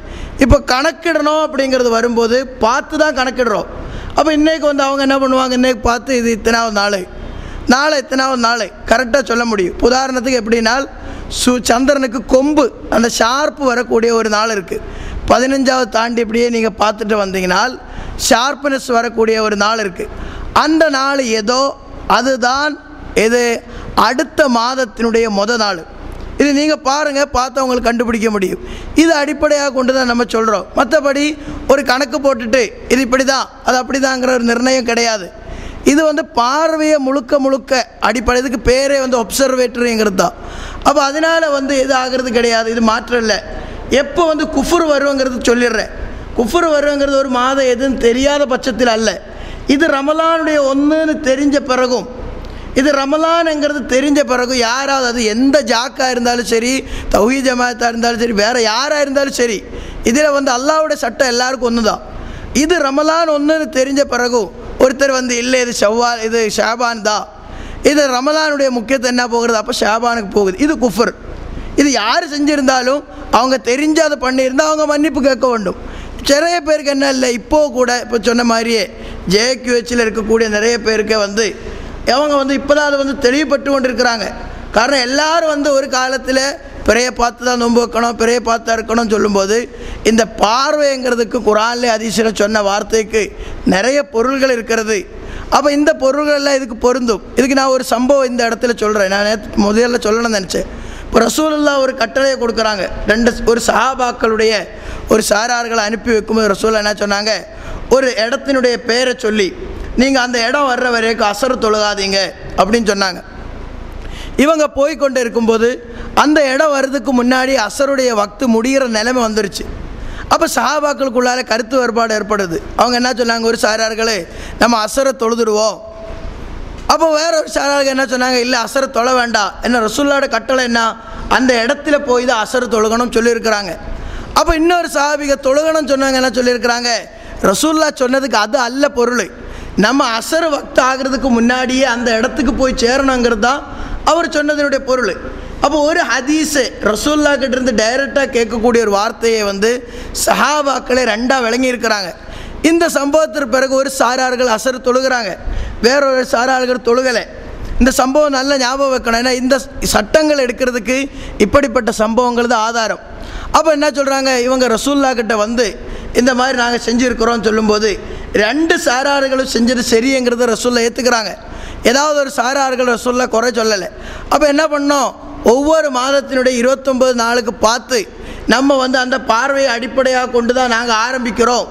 இப்போ கணக்கிடணும் அப்படிங்கிறது வரும்போது பார்த்து தான் கணக்கிடுறோம். அப்போ இன்றைக்கி வந்து அவங்க என்ன பண்ணுவாங்க, இன்றைக்கி பார்த்து இது இத்தனாவது நாள் எத்தனாவது நாள் கரெக்டாக சொல்ல முடியும். உதாரணத்துக்கு எப்படின்னா, சந்திரனுக்கு கொம்பு அந்த ஷார்ப்பு வரக்கூடிய ஒரு நாள் இருக்குது. 15வது தாண்டி இப்படியே நீங்கள் பார்த்துட்டு வந்தீங்கன்னா ஷார்ப்னஸ் வரக்கூடிய ஒரு நாள் இருக்குது. அந்த நாள் ஏதோ அதுதான் இது அடுத்த மாதத்தினுடைய நாள். இது நீங்கள் பாருங்கள், பார்த்து அவங்களுக்கு கண்டுபிடிக்க முடியும். இது அடிப்படையாக கொண்டு தான் நம்ம சொல்கிறோம். மற்றபடி ஒரு கணக்கு போட்டுட்டு இது இப்படி தான் அது அப்படி தாங்கிற ஒரு நிர்ணயம் கிடையாது. இது வந்து பார்வையை முழுக்க அடிப்படை, இதுக்கு பேரே வந்து ஒப்சர்வேட்டரிங்கிறது தான். அப்போ அதனால் வந்து எது ஆகிறது கிடையாது, இது மாற்றம் இல்லை. எப்போ வந்து குஃபுர் வருவங்கிறது சொல்லிடுறேன். குஃபுர் வருவங்கிறது ஒரு மாதம் எதுன்னு தெரியாத பட்சத்தில் அல்ல. இது ரமலானுடைய 1ன்னு தெரிஞ்ச பிறகும், இது ரமலான்ங்கிறது தெரிஞ்ச பிறகு யாராவது, அது எந்த ஜாக்காக இருந்தாலும் சரி, தௌஹீத் ஜமாத்தாக இருந்தாலும் சரி, வேறு யாராக இருந்தாலும் சரி, இதில் வந்து அல்லாஹ்வுடைய சட்டம் எல்லாருக்கும் ஒன்று தான். இது ரமலான் 1ன்னு தெரிஞ்ச பிறகும் ஒருத்தர் வந்து இல்லை இது ஷாபான் தான், இது ரமலானுடைய முக்கியத்துவம் என்ன போகிறது, அப்போ ஷாபானுக்கு போகுது, இது குஃபர். இது யார் செஞ்சுருந்தாலும் அவங்க தெரிஞ்சு அதை பண்ணியிருந்தால் அவங்க மன்னிப்பு கேட்க வேண்டும். நிறைய பேருக்கு என்ன இல்லை, இப்போது கூட இப்போ சொன்ன மாதிரியே JQHயில் இருக்கக்கூடிய நிறைய பேருக்கு வந்து அவங்க வந்து இப்போ தான் அதை வந்து தெளிவுபட்டு கொண்டு இருக்கிறாங்க. காரணம் எல்லோரும் ஒரு காலத்தில் பிறையை பார்த்து தான் நோன்பு வைக்கணும், பிறையை பார்த்து தான் இருக்கணும்னு சொல்லும்போது இந்த பார்வைங்கிறதுக்கு குர்ஆனில் ஹதீஸில் சொன்ன வார்த்தைக்கு நிறைய பொருள்கள் இருக்கிறது. அப்போ இந்த பொருள்கள்லாம் இதுக்கு பொருந்தும். இதுக்கு நான் ஒரு சம்பவம் இந்த இடத்துல சொல்கிறேன். நான் முதல்ல சொல்லணும்னு நினச்சேன். இப்போ ரசூலுல்லாஹ் ஒரு கட்டளையை கொடுக்குறாங்க. ஒரு சஹாபாக்களுடைய ஒரு சாரார்களை அனுப்பி வைக்கும்போது ரசூலுல்லாஹ் என்ன சொன்னாங்க, ஒரு இடத்தினுடைய பேரை சொல்லி நீங்கள் அந்த இடம் வர்ற வரைக்கும் அசர் தொழுகாதீங்க அப்படின்னு சொன்னாங்க. இவங்க போய்கொண்டு இருக்கும்போது அந்த இடம் வர்றதுக்கு முன்னாடி அசருடைய வக்து முடிகிற நிலைமை வந்துருச்சு. அப்போ சஹாபாக்களுக்குள்ளார கருத்து வேறுபாடு ஏற்படுது. அவங்க என்ன சொன்னாங்க, ஒரு சாரார்களே நம்ம அசரை தொழுதுடுவோம். அப்போ வேற ஒரு சாரார்கள் என்ன சொன்னாங்க, இல்லை அசரை தொழ வேண்டாம், என்ன ரசூலுல்லாஹ்வோட கட்டளை என்ன, அந்த இடத்துல போய் தான் அசர் தொழுகணும்னு சொல்லியிருக்கிறாங்க. அப்போ இன்னொரு சஹாபிக தொழுகணும்னு சொன்னாங்க, என்ன சொல்லியிருக்கிறாங்க, ரசூலுல்லாஹ் சொன்னதுக்கு அது அல்ல பொருள், நம்ம அசர் வக்து ஆகிறதுக்கு முன்னாடியே அந்த இடத்துக்கு போய் சேரணுங்கிறது தான் அவர் சொன்னதனுடைய பொருள். அப்போ ஒரு ஹதீஸு ரசூலுல்லாஹ் கிட்ட இருந்து டைரெக்டாக கேட்கக்கூடிய ஒரு வார்த்தையை சஹாபாக்களே ரெண்டாக விளங்கியிருக்கிறாங்க. இந்த சம்பவத்திற்கு பிறகு ஒரு சாரார்கள் அசர் தொழுகிறாங்க, வேறொரு சாரார்கள் தொழுகலை. இந்த சம்பவம் நல்ல ஞாபகம் வைக்கணும். ஏன்னா இந்த சட்டங்கள் எடுக்கிறதுக்கு இப்படிப்பட்ட சம்பவங்கள் தான் ஆதாரம். அப்போ என்ன சொல்கிறாங்க, இவங்க ரசூலுல்லாஹ் கிட்ட இந்த மாதிரி நாங்கள் செஞ்சுருக்கிறோன்னு சொல்லும்போது ரெண்டு சாரார்களும் செஞ்சது சரிங்கிறத ரசூலுல்லாஹ் ஏற்றுக்கிறாங்க. ஏதாவது ஒரு சாரார்கள் ரசூலுல்லாஹ் குறை சொல்லலை. அப்போ என்ன பண்ணோம், ஒவ்வொரு மாதத்தினுடைய 29 நாளுக்கு பார்த்து நம்ம அந்த பார்வையை அடிப்படையாக கொண்டு தான் நாங்கள் ஆரம்பிக்கிறோம்.